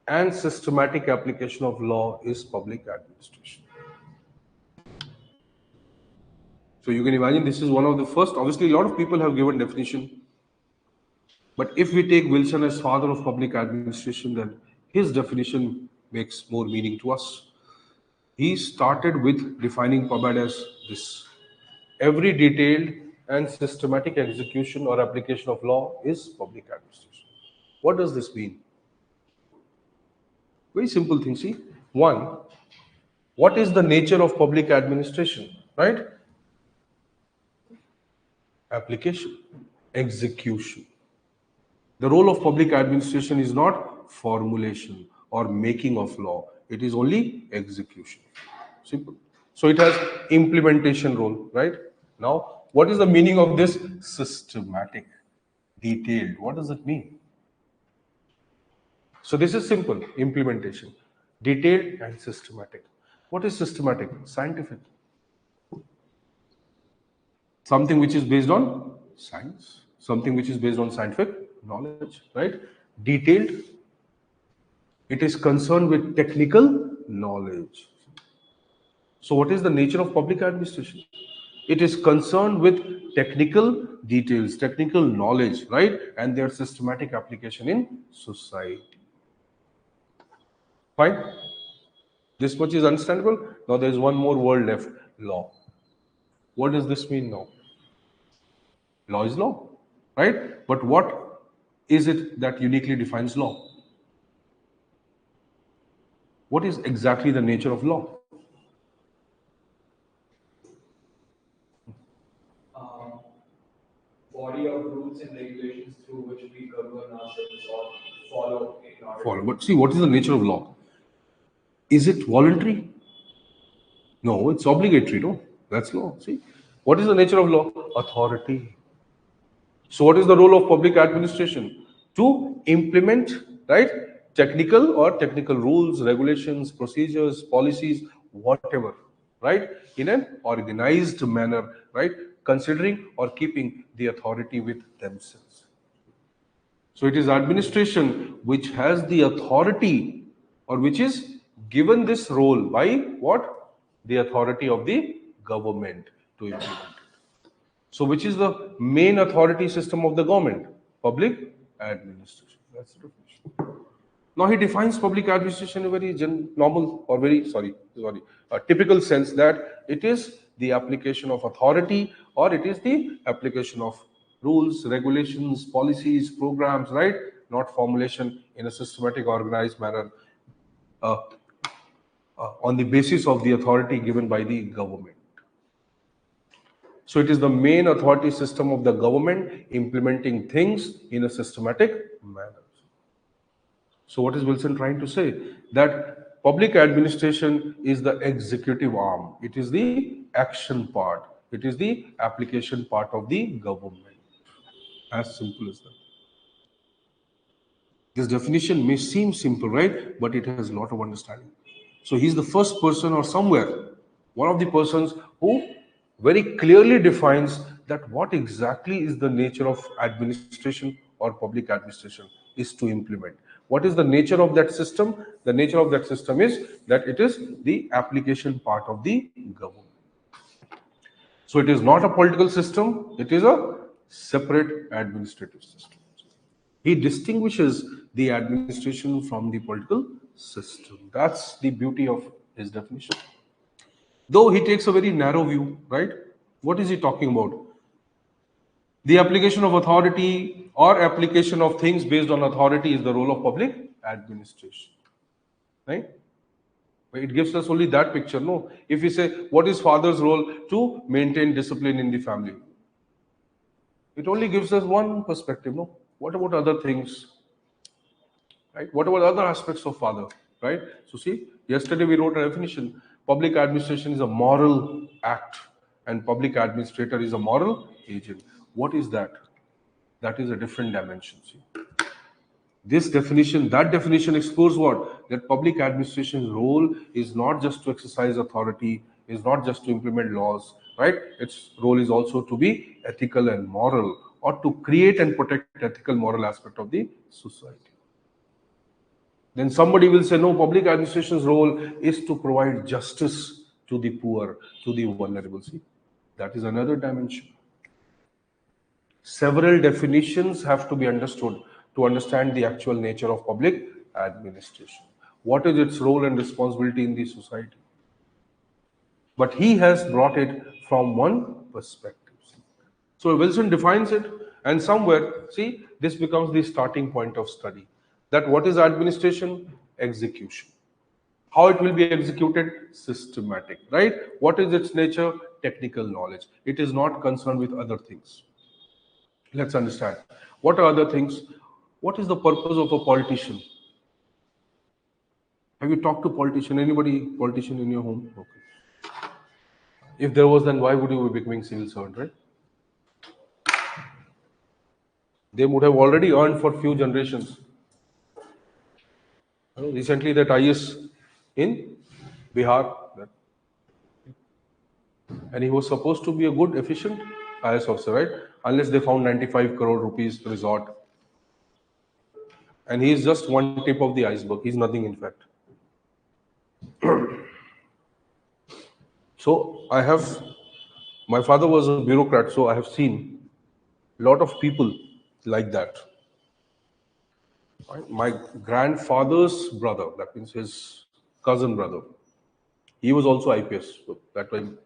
and systematic application of law is public administration. So you can imagine this is one of the first, obviously a lot of people have given definition, but if we take Wilson as father of public administration, then his definition makes more meaning to us. He started with defining PubAd as this. Every detailed and systematic execution or application of law is public administration. What does this mean? Very simple thing, see. One, what is the nature of public administration, right? Application, execution. The role of public administration is not formulation or making of law. It is only execution. Simple. So it has implementation role, right? Now, what is the meaning of this systematic, detailed? What does it mean? So this is simple, implementation, detailed and systematic. What is systematic? Scientific. Something which is based on science, something which is based on scientific knowledge, right? Detailed, it is concerned with technical knowledge. So what is the nature of public administration? It is concerned with technical details, technical knowledge, right? And their systematic application in society. Fine? This much is understandable. Now there is one more word left, law. What does this mean now? Law is law, right? But what is it that uniquely defines law? What is exactly the nature of law? Body of rules and regulations through which we govern ourselves or follow in order. Follow. But see, what is the nature of law? Is it voluntary? No, it's obligatory, no? That's law. See, what is the nature of law? Authority. So what is the role of public administration? To implement, right, technical rules, regulations, procedures, policies, whatever, right, in an organized manner, right, considering or keeping the authority with themselves. So it is administration which has the authority or which is given this role by what? The authority of the government to implement it. So which is the main authority system of the government? Public administration. That's the definition. Now he defines public administration in a very normal or a typical sense that it is the application of authority or it is the application of rules, regulations, policies, programs, right? Not formulation in a systematic, organized manner. on the basis of the authority given by the government. So it is the main authority system of the government implementing things in a systematic manner. So what is Wilson trying to say? That public administration is the executive arm. It is the action part. It is the application part of the government. As simple as that. This definition may seem simple, right? But it has a lot of understanding. So he's the first person or somewhere, one of the persons who very clearly defines that what exactly is the nature of administration or public administration is to implement. What is the nature of that system? The nature of that system is that it is the application part of the government. So it is not a political system, it is a separate administrative system. He distinguishes the administration from the political system. That's the beauty of his definition. Though he takes a very narrow view, right? What is he talking about? The application of authority or application of things based on authority is the role of public administration, right? It gives us only that picture. No, if we say, what is father's role to maintain discipline in the family? It only gives us one perspective. No, what about other things? Right? What about other aspects of father? Right? So see, yesterday we wrote a definition. Public administration is a moral act, and public administrator is a moral agent. What is that? That is a different dimension. See? This definition, that definition explores what? That public administration's role is not just to exercise authority, is not just to implement laws, right? Its role is also to be ethical and moral, or to create and protect ethical moral aspect of the society. Then somebody will say, no, public administration's role is to provide justice to the poor, to the vulnerable. See, that is another dimension. Several definitions have to be understood to understand the actual nature of public administration. What is its role and responsibility in the society? But he has brought it from one perspective. So Wilson defines it, and somewhere, see, this becomes the starting point of study. That what is administration? Execution. How it will be executed? Systematic, right? What is its nature? Technical knowledge. It is not concerned with other things. Let's understand. What are other things? What is the purpose of a politician? Have you talked to politician? Anybody politician in your home? Okay. If there was, then why would you be becoming civil servant, right? They would have already earned for few generations. Recently, that IS in Bihar, and he was supposed to be a good, efficient IS officer, right? Unless they found 95 crore rupees resort. And he is just one tip of the iceberg. He's nothing, in fact. So my father was a bureaucrat, so I have seen a lot of people like that. My grandfather's brother, that means his cousin brother, he was also IPS. So that time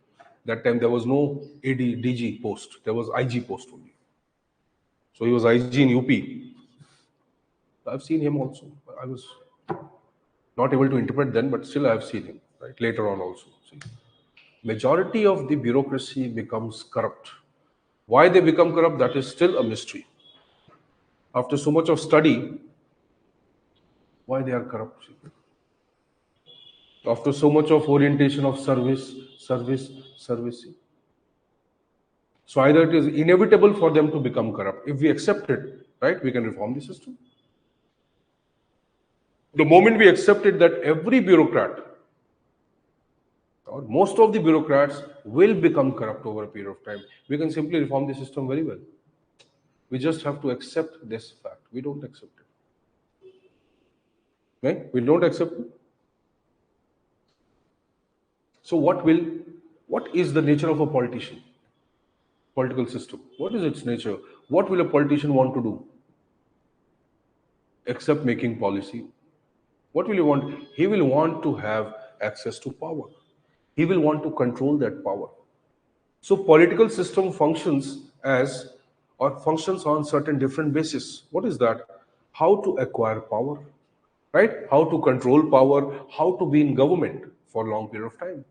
there was no AD, DG post, there was IG post only. So he was IG in UP. I've seen him also. I was not able to interpret then, but still I have seen him, right? Later on also. See, majority of the bureaucracy becomes corrupt. Why they become corrupt, that is still a mystery. After so much of study, why they are corrupt? After so much of orientation of service. So either it is inevitable for them to become corrupt. If we accept it, right, we can reform the system. The moment we accepted that every bureaucrat, or most of the bureaucrats, will become corrupt over a period of time, we can simply reform the system very well. We just have to accept this fact. We don't accept it. Right? We don't accept it. So what is the nature of a politician? Political system. What is its nature? What will a politician want to do? Except making policy. What will he want? He will want to have access to power. He will want to control that power. So political system functions on certain different bases. What is that? How to acquire power, right? How to control power, how to be in government. for a long period of time.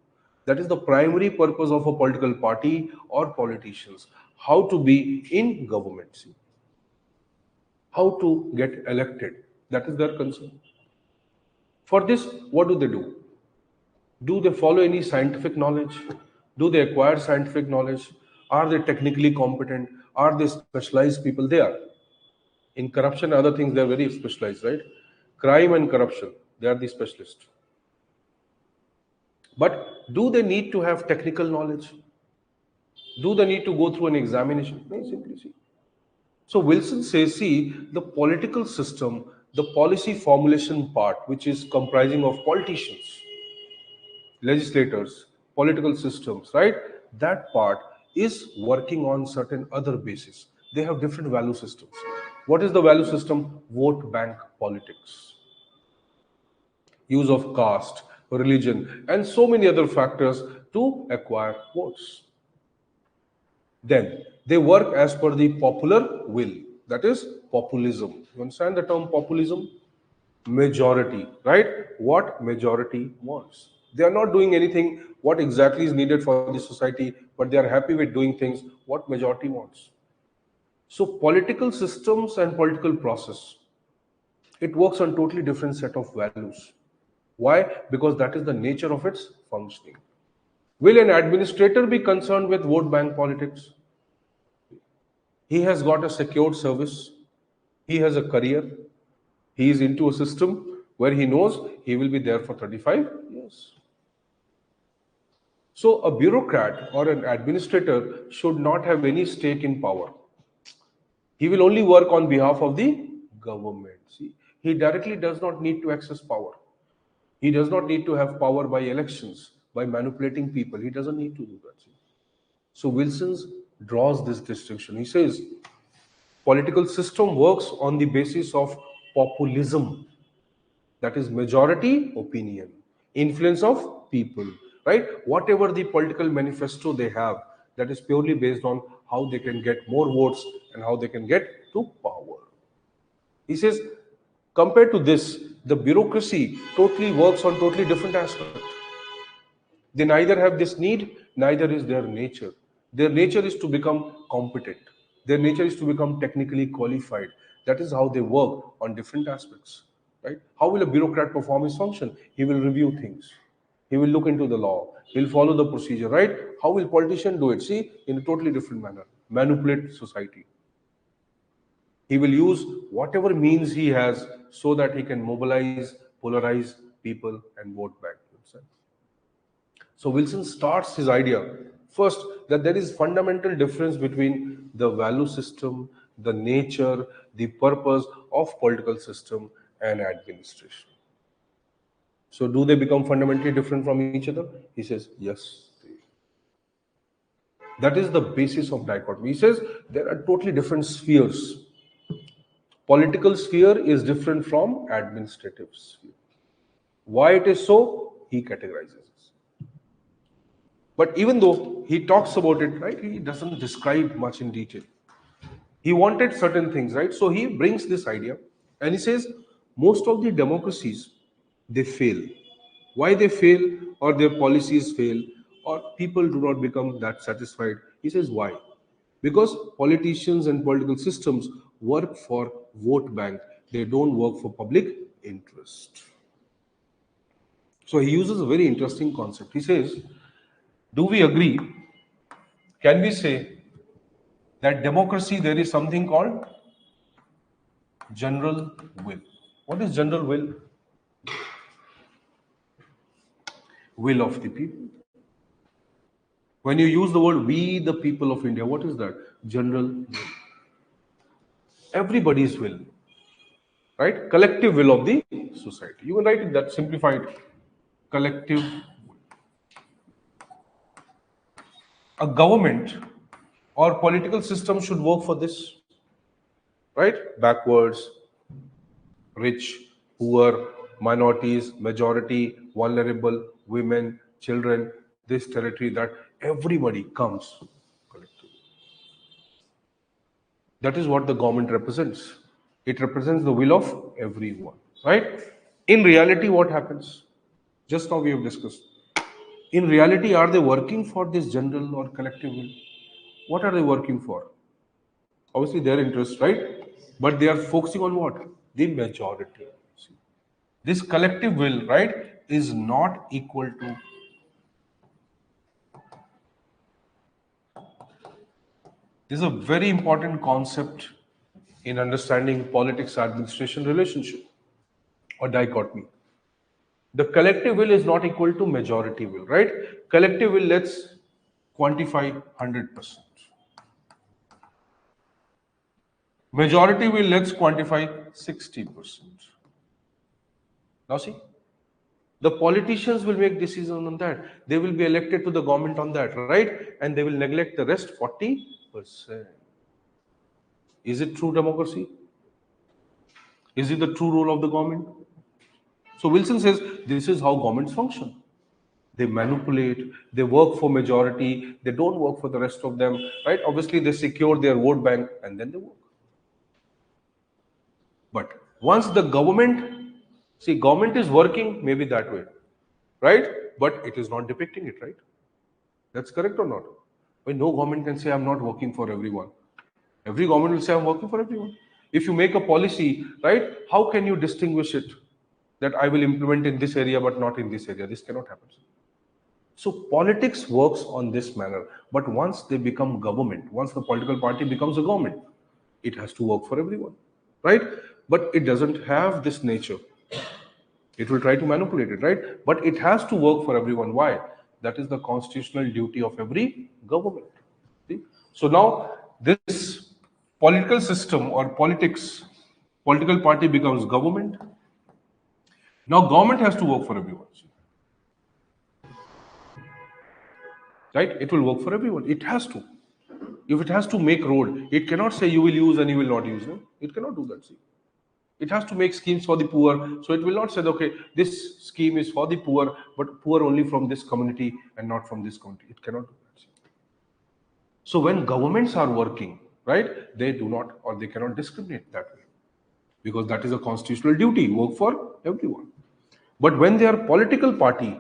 That is the primary purpose of a political party or politicians. How to be in government. See? How to get elected. That is their concern. For this, what do they do? Do they follow any scientific knowledge? Do they acquire scientific knowledge? Are they technically competent? Are they specialized people? They are. In corruption and other things, they are very specialized, right? Crime and corruption, they are the specialists. But do they need to have technical knowledge? Do they need to go through an examination? No, simply see. So Wilson says, see, the political system, the policy formulation part, which is comprising of politicians, legislators, political systems, right? That part is working on certain other bases. They have different value systems. What is the value system? Vote bank politics. Use of caste, religion, and so many other factors to acquire votes. Then they work as per the popular will. That is populism. You understand the term populism? Majority, right? What majority wants. They are not doing anything what exactly is needed for the society, but they are happy with doing things what majority wants. So political systems and political process, it works on totally different set of values. Why? Because that is the nature of its functioning. Will an administrator be concerned with vote bank politics? He has got a secured service. He has a career. He is into a system where he knows he will be there for 35 years. So a bureaucrat or an administrator should not have any stake in power. He will only work on behalf of the government. See, he directly does not need to access power. He does not need to have power by elections, by manipulating people. He doesn't need to do that. See. So Wilson draws this distinction. He says, political system works on the basis of populism. That is majority opinion, influence of people, right? Whatever the political manifesto they have, that is purely based on how they can get more votes and how they can get to power. He says, compared to this, the bureaucracy totally works on totally different aspects. They neither have this need, neither is their nature. Their nature is to become competent. Their nature is to become technically qualified. That is how they work on different aspects. Right? How will a bureaucrat perform his function? He will review things. He will look into the law. He'll follow the procedure, right? How will politician do it? See, in a totally different manner. Manipulate society. He will use whatever means he has so that he can mobilize, polarize people and vote back. So Wilson starts his idea first that there is fundamental difference between the value system, the nature, the purpose of political system and administration. So do they become fundamentally different from each other? He says, yes. That is the basis of dichotomy. He says there are totally different spheres. Political sphere is different from administrative sphere. Why it is so? He categorizes. But even though he talks about it, right, he doesn't describe much in detail. He wanted certain things, right? So he brings this idea and he says most of the democracies, they fail. Why they fail, or their policies fail, or people do not become that satisfied? He says why? Because politicians and political systems work for vote bank. They don't work for public interest. So he uses a very interesting concept. He says, do we agree? Can we say that democracy, there is something called general will? What is general will? Will of the people. When you use the word we, the people of India, what is that? General will. Everybody's will, right? Collective will of the society. You can write it that simplified. Collective will. A government or political system should work for this, right? Backwards, rich, poor, minorities, majority, vulnerable, women, children, this territory, that everybody comes collectively. That is what the government represents. It represents the will of everyone, right? In reality, what happens? Just now we have discussed. In reality, are they working for this general or collective will? What are they working for? Obviously, their interest, right? But they are focusing on what? The majority. See, this collective will, right, is not equal to. This is a very important concept in understanding politics administration relationship or dichotomy. The collective will is not equal to majority will, right? Collective will, let's quantify 100%. Majority will, let's quantify 60%. Now see, the politicians will make decisions on that. They will be elected to the government on that, right? And they will neglect the rest 40%. Is it true democracy? Is it the true role of the government? So Wilson says this is how governments function. They manipulate, they work for majority, they don't work for the rest of them, right? Obviously, they secure their vote bank and then they work. But once the government, see, government is working maybe that way, right? But it is not depicting it, right? That's correct or not? When no government can say, I'm not working for everyone. Every government will say, I'm working for everyone. If you make a policy, right, how can you distinguish it that I will implement in this area but not in this area? This cannot happen. So politics works on this manner. But once they become government, once the political party becomes a government, it has to work for everyone, right? But it doesn't have this nature. It will try to manipulate it, right? But it has to work for everyone. Why? That is the constitutional duty of every government. See? So now this political system or politics, political party becomes government. Now government has to work for everyone. Right? It will work for everyone. It has to. If it has to make road, it cannot say you will use and you will not use. No? It cannot do that. See? It has to make schemes for the poor. So it will not say, okay, this scheme is for the poor, but poor only from this community and not from this community. It cannot do that. See? So when governments are working, right, they do not or they cannot discriminate that way because that is a constitutional duty, work for everyone. But when they are political party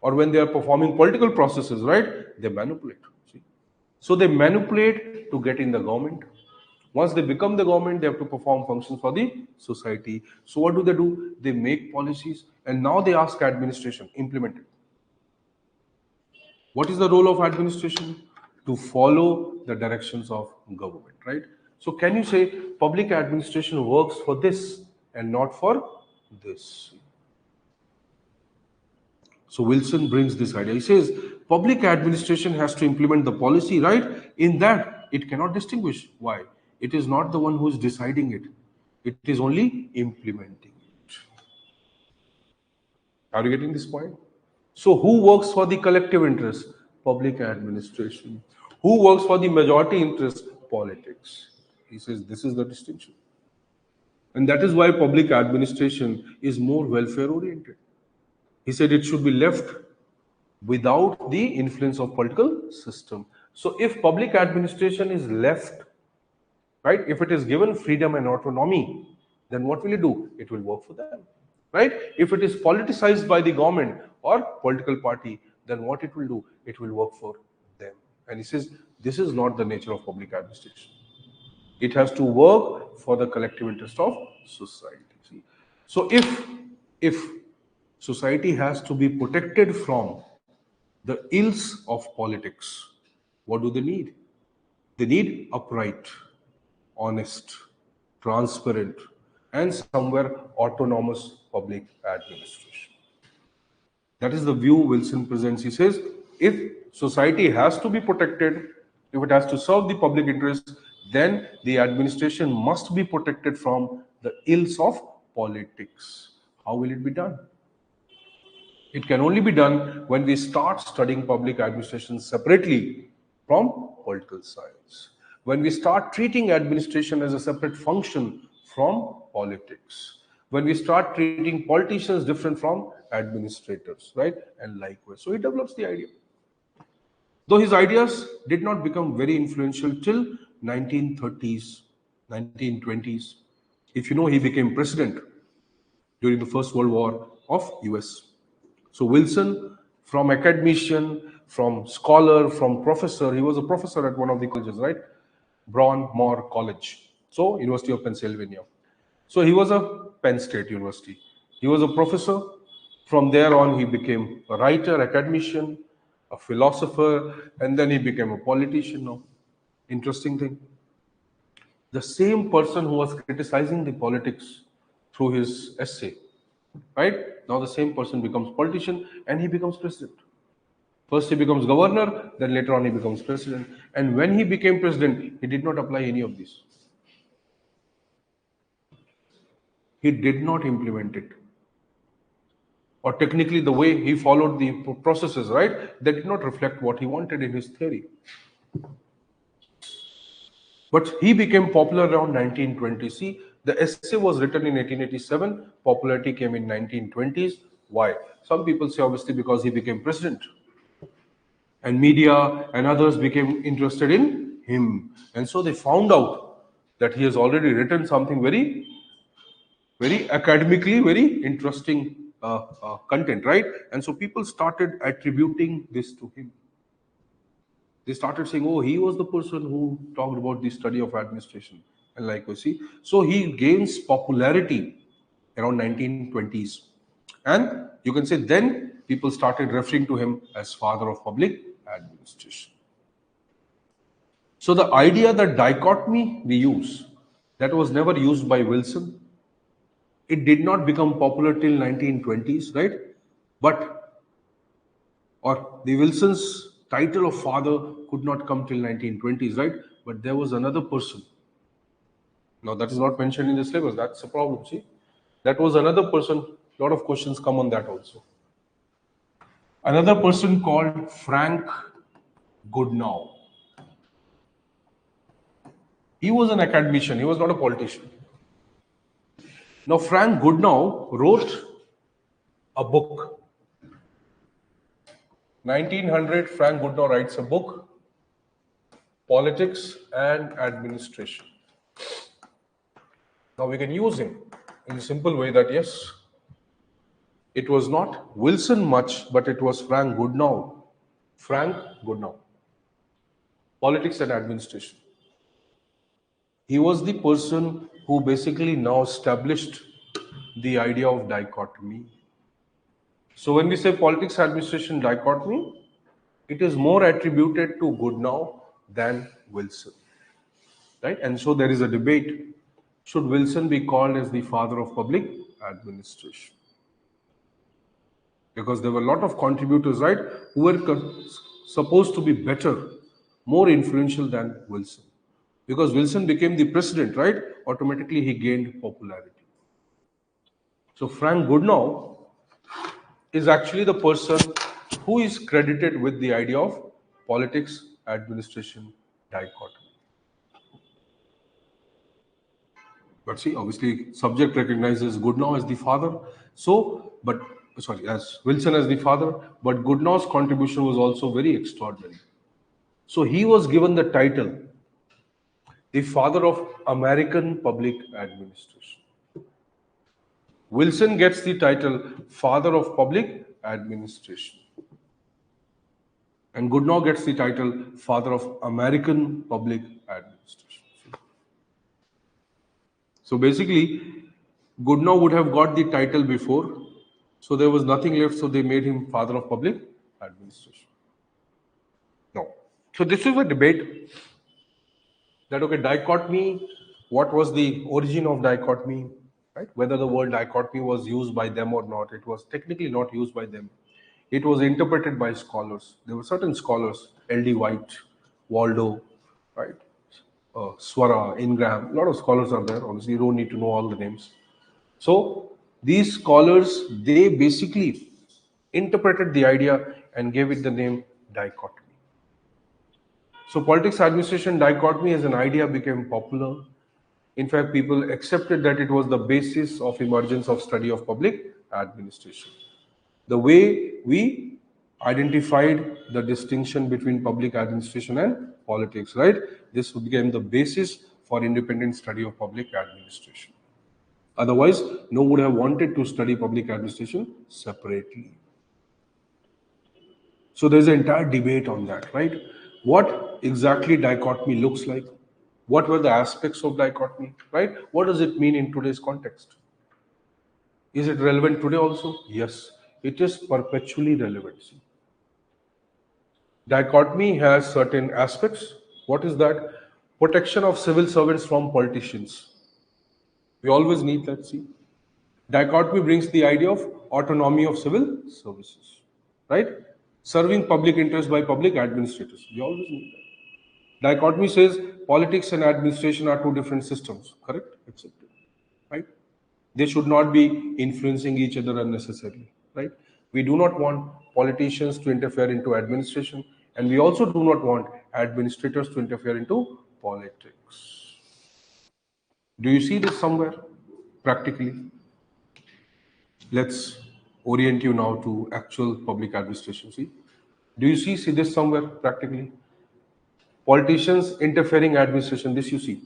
or when they are performing political processes, right, they manipulate. See? So they manipulate to get in the government. Once they become the government, they have to perform functions for the society. So what do? They make policies and now they ask administration, implement it. What is the role of administration? To follow the directions of government, right? So can you say public administration works for this and not for this? So Wilson brings this idea. He says public administration has to implement the policy, right? In that it cannot distinguish. Why? It is not the one who is deciding it. It is only implementing it. Are you getting this point? So who works for the collective interest? Public administration. Who works for the majority interest? Politics. He says this is the distinction. And that is why public administration is more welfare oriented. He said it should be left without the influence of political system. So if public administration is left, right, if it is given freedom and autonomy, then what will it do? It will work for them, right? If it is politicized by the government or political party, then what it will do? It will work for them. And he says this is not the nature of public administration. It has to work for the collective interest of society. See? So if society has to be protected from the ills of politics, what do they need? They need upright, honest, transparent, and somewhere autonomous public administration. That is the view Wilson presents. He says, if society has to be protected, if it has to serve the public interest, then the administration must be protected from the ills of politics. How will it be done? It can only be done when we start studying public administration separately from political science. When we start treating administration as a separate function from politics. When we start treating politicians different from administrators, right? And likewise. So he develops the idea. Though his ideas did not become very influential till 1930s, 1920s. If you know, he became president during the First World War of US. So Wilson from academician, from scholar, from professor. He was a professor at one of the colleges, right? Braun Moore College. So, University of Pennsylvania. So, he was a Penn State University. He was a professor. From there on, he became a writer, academician, a philosopher, and then he became a politician now. Interesting thing. The same person who was criticizing the politics through his essay, right? Now the same person becomes politician and he becomes president. First he becomes governor, then later on he becomes president. And when he became president, he did not apply any of this. He did not implement it. Or technically the way he followed the processes, right? They did not reflect what he wanted in his theory. But he became popular around 1920. See, the essay was written in 1887. Popularity came in 1920s. Why? Some people say obviously because he became president. And media and others became interested in him. And so they found out that he has already written something very, very academically, very interesting content, right? And so people started attributing this to him. They started saying, oh, he was the person who talked about the study of administration. And like we see, so he gains popularity around 1920s. And you can say then people started referring to him as father of public administration. So the idea that dichotomy we use, that was never used by Wilson. It did not become popular till 1920s, right? But, or the Wilson's title of father could not come till 1920s, right? But there was another person. Now that is not mentioned in the syllabus. That's a problem. See, that was another person. A lot of questions come on that also. Another person called Frank Goodnow. He was an academician. He was not a politician. Now Frank Goodnow wrote a book. 1900, Frank Goodnow writes a book, Politics and Administration. Now we can use him in a simple way that yes, it was not Wilson much, but it was Frank Goodnow. Frank Goodnow. Politics and Administration. He was the person who basically now established the idea of dichotomy. So when we say politics administration dichotomy, it is more attributed to Goodnow than Wilson. Right? And so there is a debate. Should Wilson be called as the father of public administration? Because there were a lot of contributors, right, who were supposed to be better, more influential than Wilson. Because Wilson became the president, right, automatically he gained popularity. So Frank Goodnow is actually the person who is credited with the idea of politics administration dichotomy. But see, obviously, subject recognizes Goodnow as the father. So, but sorry, as Wilson as the father, but Goodnow's contribution was also very extraordinary. So he was given the title, the father of American public administration. Wilson gets the title, father of public administration. And Goodnow gets the title, father of American public administration. So basically, Goodnow would have got the title before, so there was nothing left, so they made him father of public administration. No. So this is a debate that, okay, dichotomy, what was the origin of dichotomy, right? Whether the word dichotomy was used by them or not, it was technically not used by them. It was interpreted by scholars. There were certain scholars, L.D. White, Waldo, right? Swara, Ingraham, a lot of scholars are there. Obviously, you don't need to know all the names. So these scholars, they basically interpreted the idea and gave it the name dichotomy. So politics administration dichotomy as an idea became popular. In fact, people accepted that it was the basis of emergence of study of public administration. The way we identified the distinction between public administration and politics, right? This became the basis for independent study of public administration. Otherwise, no one would have wanted to study public administration separately. So there's an entire debate on that, right? What exactly dichotomy looks like? What were the aspects of dichotomy, right? What does it mean in today's context? Is it relevant today also? Yes, it is perpetually relevant. See, dichotomy has certain aspects. What is that? Protection of civil servants from politicians. We always need that, see. Dichotomy brings the idea of autonomy of civil services, right? Serving public interest by public administrators. We always need that. Dichotomy says politics and administration are two different systems, correct? Accepted, right? They should not be influencing each other unnecessarily, right? We do not want politicians to interfere into administration, and we also do not want administrators to interfere into politics. Do you see this somewhere practically? Let's orient you now to actual public administration. See, do you see this somewhere practically? Politicians interfering administration, this you see.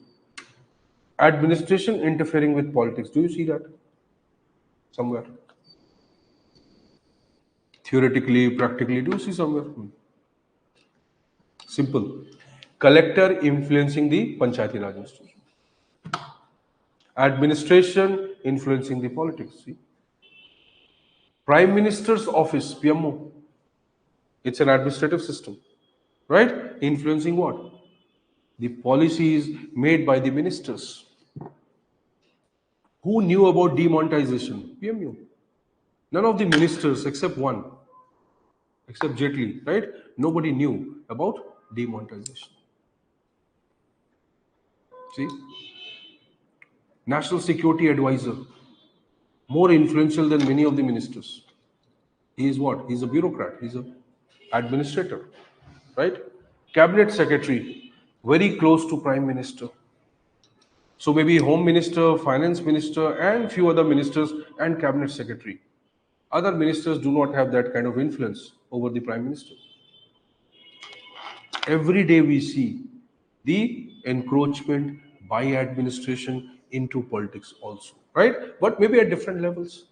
Administration interfering with politics, do you see that somewhere? Theoretically, practically, do you see somewhere? Simple. Collector influencing the Panchayati Raj institution. Administration influencing the politics. See? Prime Minister's office, PMO. It's an administrative system, right? Influencing what? The policies made by the ministers. Who knew about demonetization? PMU. None of the ministers except one, except Jetli, right? Nobody knew about demonetization. See? National Security Advisor, more influential than many of the ministers. He is what? He's a bureaucrat. He's an administrator, right? Cabinet Secretary, very close to Prime Minister. So maybe Home Minister, Finance Minister, and few other ministers and Cabinet Secretary. Other ministers do not have that kind of influence over the Prime Minister. Every day we see the encroachment by administration into politics also, right? But maybe at different levels.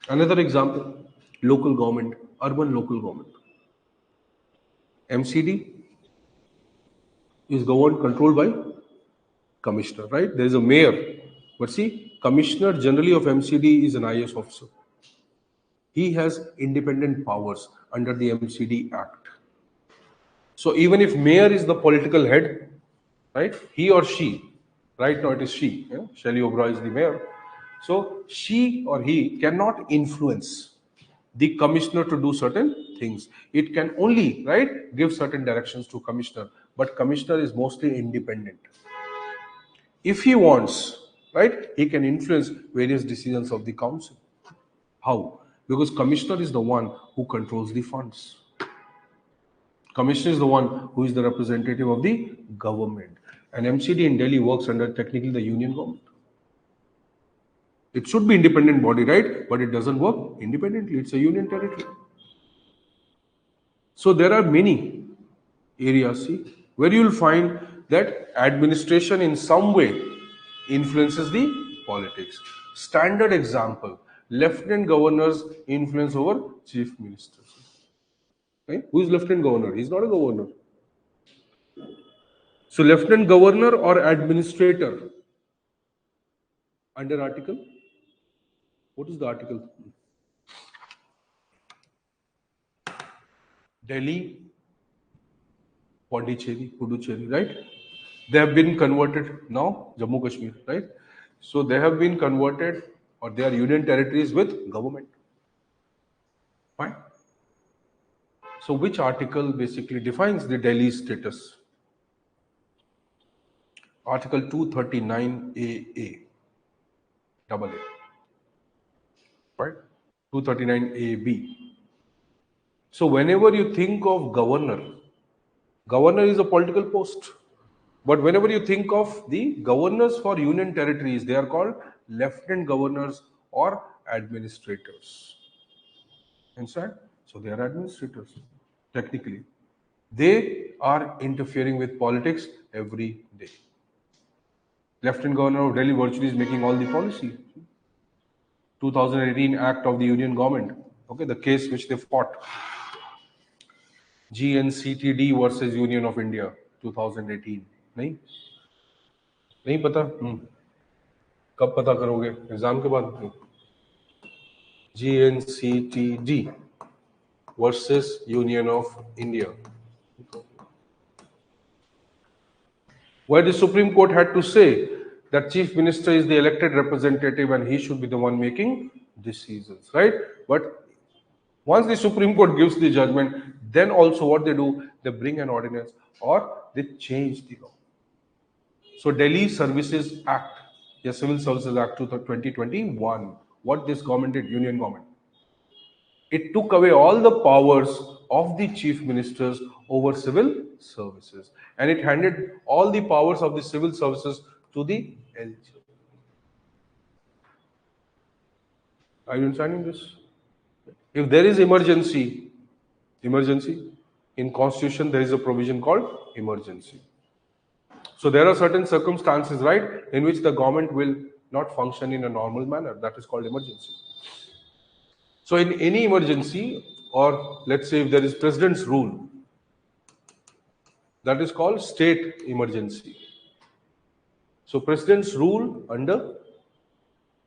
Another example, local government, urban local government. MCD is governed, controlled by commissioner, right? There is a mayor. But see, commissioner generally of MCD is an IAS officer. He has independent powers under the MCD Act. So even if mayor is the political head, right, he or she, right now it is she, Shelley Oberoi is the mayor. So she or he cannot influence the commissioner to do certain things. It can only, right, give certain directions to commissioner, but commissioner is mostly independent. If he wants, right, he can influence various decisions of the council. How? Because commissioner is the one who controls the funds. Commissioner is the one who is the representative of the government. And MCD in Delhi works under technically the union government. It should be independent body, right? But it doesn't work independently. It's a union territory. So there are many areas, see, where you will find that administration in some way influences the politics. Standard example, lieutenant governor's influence over chief ministers. Right? Who is lieutenant governor? He's not a governor. So lieutenant governor or administrator under article? What is the article? Delhi, Pondicherry, Puducherry, right? They have been converted now, Jammu Kashmir, right? So they have been converted or they are union territories with government. Fine. So which article basically defines the Delhi status? Article 239AA, double A, right? 239AB. So whenever you think of governor, governor is a political post. But whenever you think of the governors for union territories, they are called lieutenant governors or administrators. Understand? So they are administrators, technically. They are interfering with politics every day. Lieutenant Governor of Delhi virtually is making all the policy. 2018 Act of the Union Government. Okay, the case which they fought. GNCTD versus Union of India 2018. नहीं नहीं पता कब पता करोगे exam के बाद GNCTD versus Union of India, where the Supreme Court had to say that Chief Minister is the elected representative and he should be the one making decisions, right? But once the Supreme Court gives the judgment, then also what they do, they bring an ordinance or they change the law. So Delhi Services Act, the Civil Services Act 2021, what this government did, union government, it took away all the powers of the chief ministers over civil services, and it handed all the powers of the civil services to the LG. Are you understanding this? If there is emergency in constitution, there is a provision called emergency. So there are certain circumstances, right, in which the government will not function in a normal manner. That is called emergency. So in any emergency, or let's say if there is president's rule, that is called state emergency. So president's rule under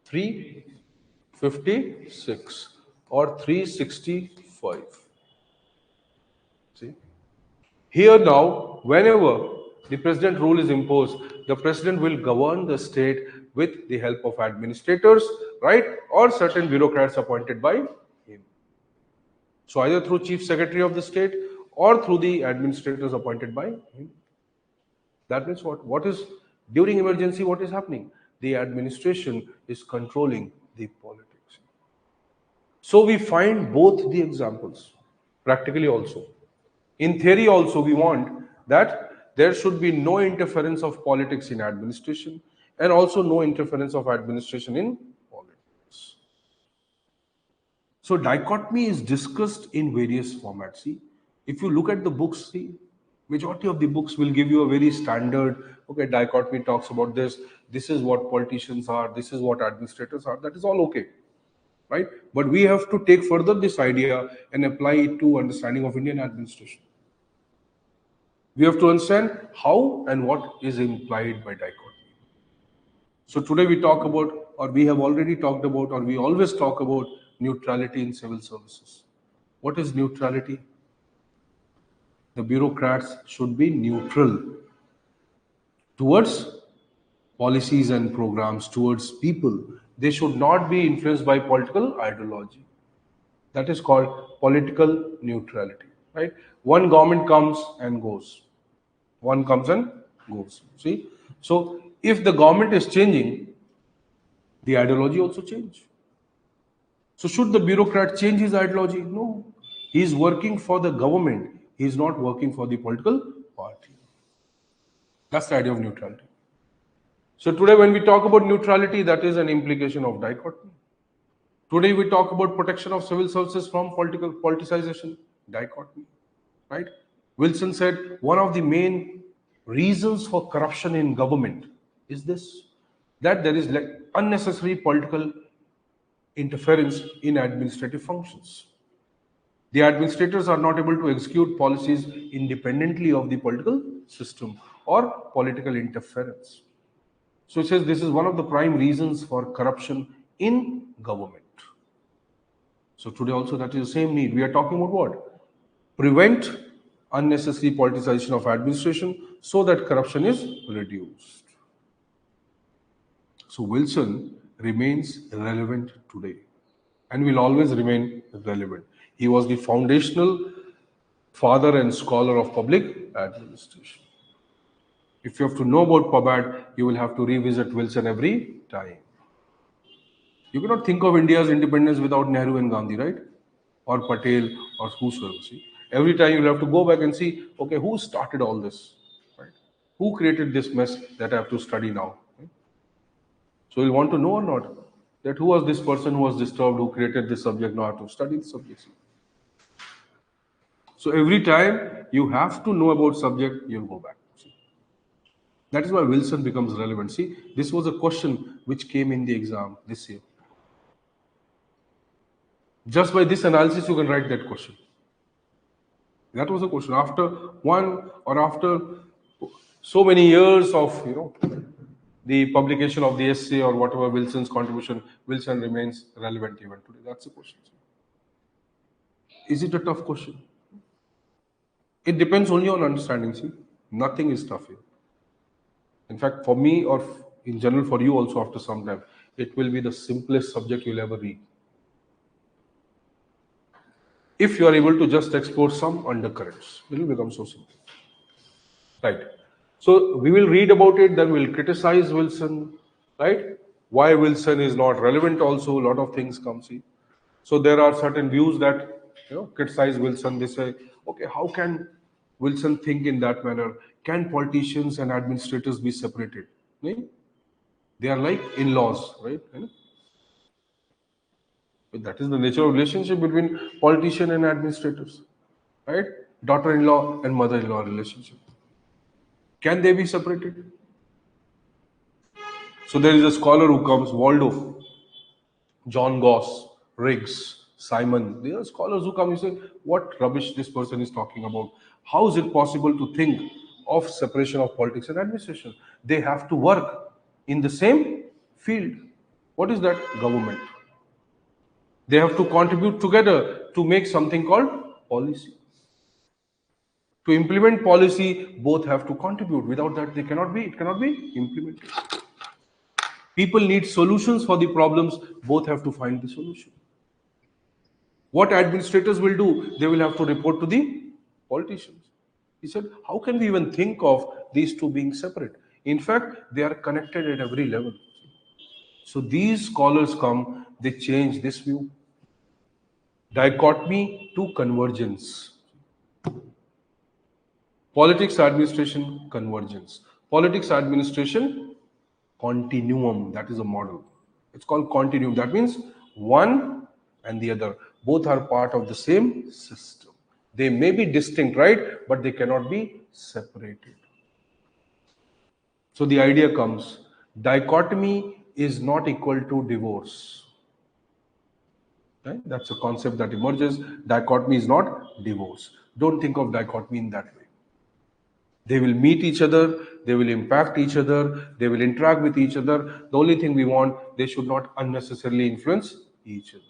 356 or 365. See? Here now, whenever the president rule is imposed, the president will govern the state with the help of administrators, right, or certain bureaucrats appointed by him. So either through chief secretary of the state or through the administrators appointed by him. That means what? What is during emergency? What is happening? The administration is controlling the politics. So we find both the examples, practically also. In theory also, we want that there should be no interference of politics in administration and also no interference of administration in politics. So dichotomy is discussed in various formats. See, if you look at the books, see, majority of the books will give you a very standard, okay, dichotomy talks about this is what politicians are, this is what administrators are, that is all okay, right? But we have to take further this idea and apply it to understanding of Indian administration. We have to understand how and what is implied by dichotomy. So today we talk about, or we have already talked about, or we always talk about neutrality in civil services. What is neutrality? The bureaucrats should be neutral towards policies and programs, towards people. They should not be influenced by political ideology. That is called political neutrality, right? One government comes and goes. One comes and goes. See? So if the government is changing, the ideology also change. So should the bureaucrat change his ideology? No. He is working for the government. He is not working for the political party. That's the idea of neutrality. So today when we talk about neutrality, that is an implication of dichotomy. Today we talk about protection of civil services from political politicization, dichotomy, right? Wilson said one of the main reasons for corruption in government is this, that there is like unnecessary political interference in administrative functions. The administrators are not able to execute policies independently of the political system or political interference. So it says this is one of the prime reasons for corruption in government. So today also that is the same need. We are talking about what? Prevent unnecessary politicization of administration so that corruption is reduced. So Wilson remains relevant today and will always remain relevant. He was the foundational father and scholar of public administration. If you have to know about PubAd, you will have to revisit Wilson every time. You cannot think of India's independence without Nehru and Gandhi, right? Or Patel or whosoever. See? Every time you will have to go back and see, okay, who started all this? Right? Who created this mess that I have to study now? Right? So you'll want to know or not that who was this person who was disturbed, who created this subject, now I have to study the subject. So every time you have to know about subject, you'll go back. See? That is why Wilson becomes relevant. See, this was a question which came in the exam this year. Just by this analysis, you can write that question. That was the question. After one or after so many years of the publication of the essay or whatever Wilson's contribution, Wilson remains relevant even today. That's the question. Is it a tough question? It depends only on understanding. See, nothing is tough here. In fact, for me or in general for you also, after some time, it will be the simplest subject you'll ever read. If you are able to just explore some undercurrents, it will become so simple. Right. So we will read about it, then we'll criticize Wilson, right? Why Wilson is not relevant also, a lot of things come, see. So there are certain views that criticize Wilson. They say, okay, how can Wilson think in that manner? Can politicians and administrators be separated? They are like in-laws, right? But that is the nature of relationship between politician and administrators, right? Daughter-in-law and mother-in-law relationship. Can they be separated? So there is a scholar who comes, Waldo, John Goss, Riggs, Simon. There are scholars who come and say, what rubbish this person is talking about. How is it possible to think of separation of politics and administration? They have to work in the same field. What is that? Government. They have to contribute together to make something called policy. To implement policy, both have to contribute. Without that, it cannot be implemented. People need solutions for the problems, both have to find the solution. What administrators will do, they will have to report to the politicians. He said, how can we even think of these two being separate? In fact, they are connected at every level. So these scholars come, they change this view. Dichotomy to convergence. Politics administration, convergence. Politics administration, continuum. That is a model. It's called continuum. That means one and the other. Both are part of the same system. They may be distinct, right? But they cannot be separated. So the idea comes, dichotomy is not equal to divorce. Right? That's a concept that emerges. Dichotomy is not divorce. Don't think of dichotomy in that way. They will meet each other, they will impact each other, they will interact with each other. The only thing we want, they should not unnecessarily influence each other.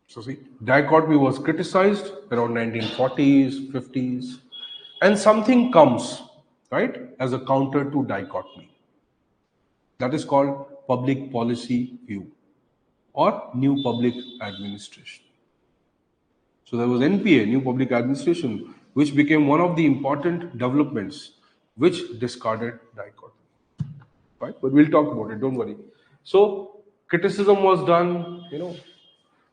So see, dichotomy was criticized around 1940s, 50s, and something comes, right, as a counter to dichotomy. That is called public policy view or new public administration. So there was NPA, new public administration, which became one of the important developments which discarded dichotomy. Right? But we'll talk about it, don't worry. So criticism was done,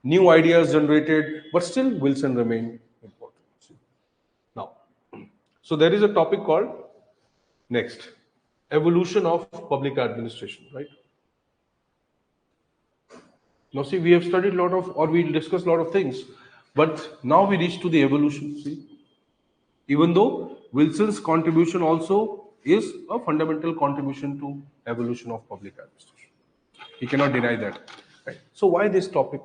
new ideas generated, but still Wilson remained important. Now, so there is a topic called next, evolution of public administration, right? Now see, we have studied a lot of, or we discussed a lot of things, but now we reach to the evolution, see. Even though Wilson's contribution also is a fundamental contribution to evolution of public administration. He cannot deny that. Right? So why this topic?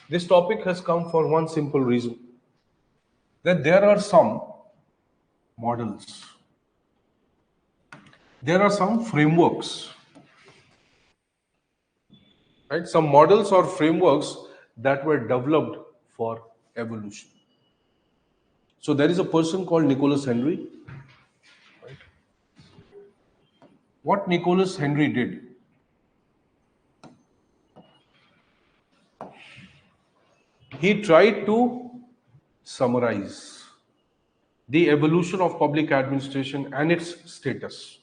This topic has come for one simple reason, that there are some models, there are some frameworks, right? Some models or frameworks that were developed for evolution. So there is a person called Nicholas Henry. Right? What Nicholas Henry did, he tried to summarize the evolution of public administration and its status.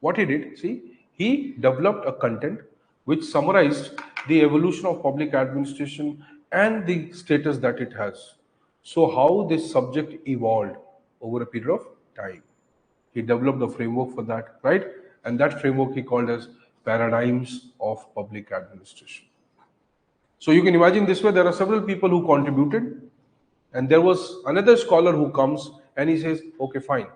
What he did, see, he developed a content which summarized the evolution of public administration and the status that it has. So how this subject evolved over a period of time. He developed a framework for that, right? And that framework he called as paradigms of public administration. So you can imagine this way, there are several people who contributed, and there was another scholar who comes and he says, okay, fine.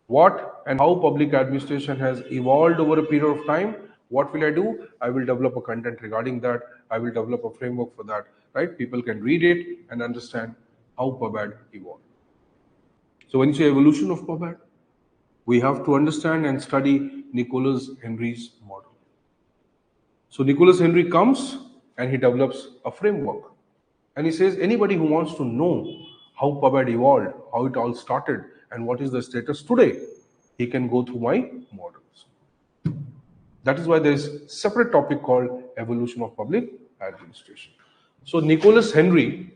What and how public administration has evolved over a period of time, What will I do? I will develop a content regarding that. I will develop a framework for that, right? People can read it and understand how PubAd evolved. So when you say evolution of PubAd, we have to understand and study Nicholas Henry's model. So Nicholas Henry comes and he develops a framework. And he says anybody who wants to know how PubAd evolved, how it all started, and what is the status today, he can go through my models. That is why there is a separate topic called evolution of public administration. So Nicholas Henry,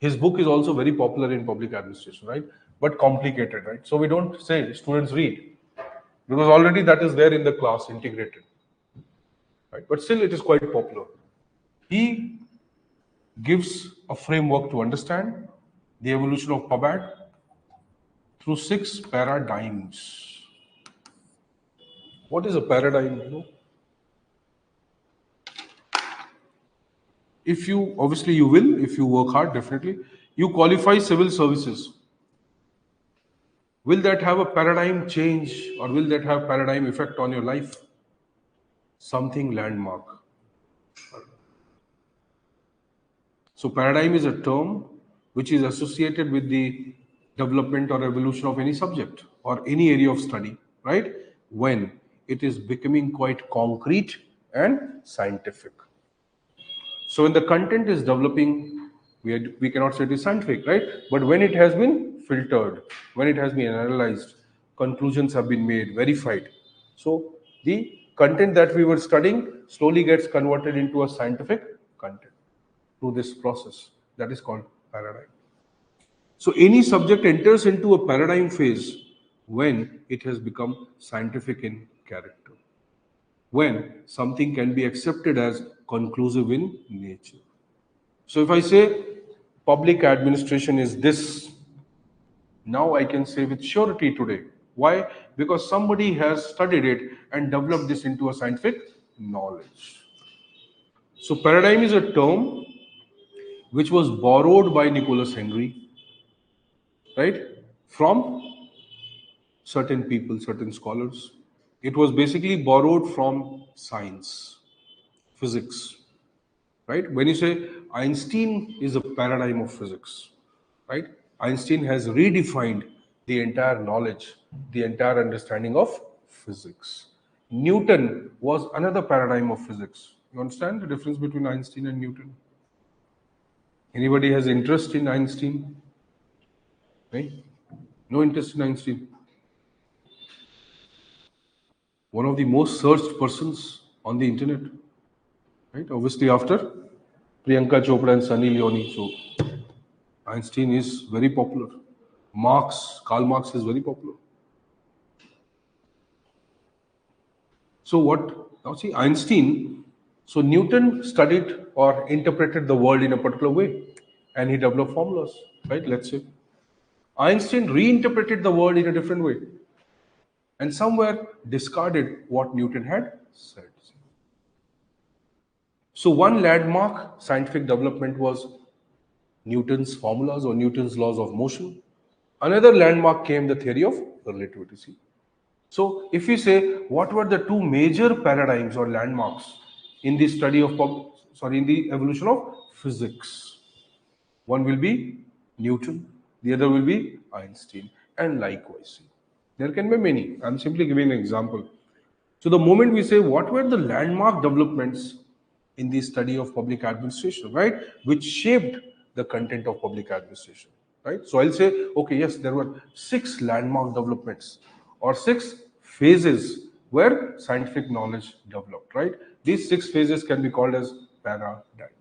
his book is also very popular in public administration, right? But complicated, right? So we don't say students read, because already that is there in the class integrated, right? But still it is quite popular. He gives a framework to understand the evolution of PubAd through 6 paradigms. What is a paradigm? You know? If you, obviously you will, if you work hard, definitely. You qualify civil services. Will that have a paradigm change or will that have paradigm effect on your life? Something landmark. So paradigm is a term which is associated with the development or evolution of any subject or any area of study, right? When it is becoming quite concrete and scientific. So when the content is developing, we cannot say it is scientific, right? But when it has been filtered, when it has been analyzed, conclusions have been made, verified. So the content that we were studying slowly gets converted into a scientific content through this process that is called paradigm. So any subject enters into a paradigm phase when it has become scientific in character, when something can be accepted as conclusive in nature. So if I say public administration is this, now I can say with surety today. Why? Because somebody has studied it and developed this into a scientific knowledge. So paradigm is a term which was borrowed by Nicholas Henry, right, from certain people, certain scholars. It was basically borrowed from science, physics, right? When you say Einstein is a paradigm of physics, right? Einstein has redefined the entire knowledge, the entire understanding of physics. Newton was another paradigm of physics. You understand the difference between Einstein and Newton? Anybody has interest in Einstein? Right? No interest in Einstein. One of the most searched persons on the internet, right? Obviously after Priyanka Chopra and Sunny Leone. So Einstein is very popular. Karl Marx is very popular. So what, now see Einstein, so Newton studied or interpreted the world in a particular way and he developed formulas, right? Let's say. Einstein reinterpreted the world in a different way and somewhere discarded what Newton had said. So one landmark scientific development was Newton's formulas or Newton's laws of motion. Another landmark came the theory of relativity. See? So if we say what were the two major paradigms or landmarks in the study of in the evolution of physics, one will be Newton, the other will be Einstein, and likewise. There can be many. I'm simply giving an example. So the moment we say what were the landmark developments in the study of public administration, right, which shaped the content of public administration, right? So I'll say, okay, yes, there were 6 landmark developments or 6 phases where scientific knowledge developed, right? These 6 phases can be called as paradigms.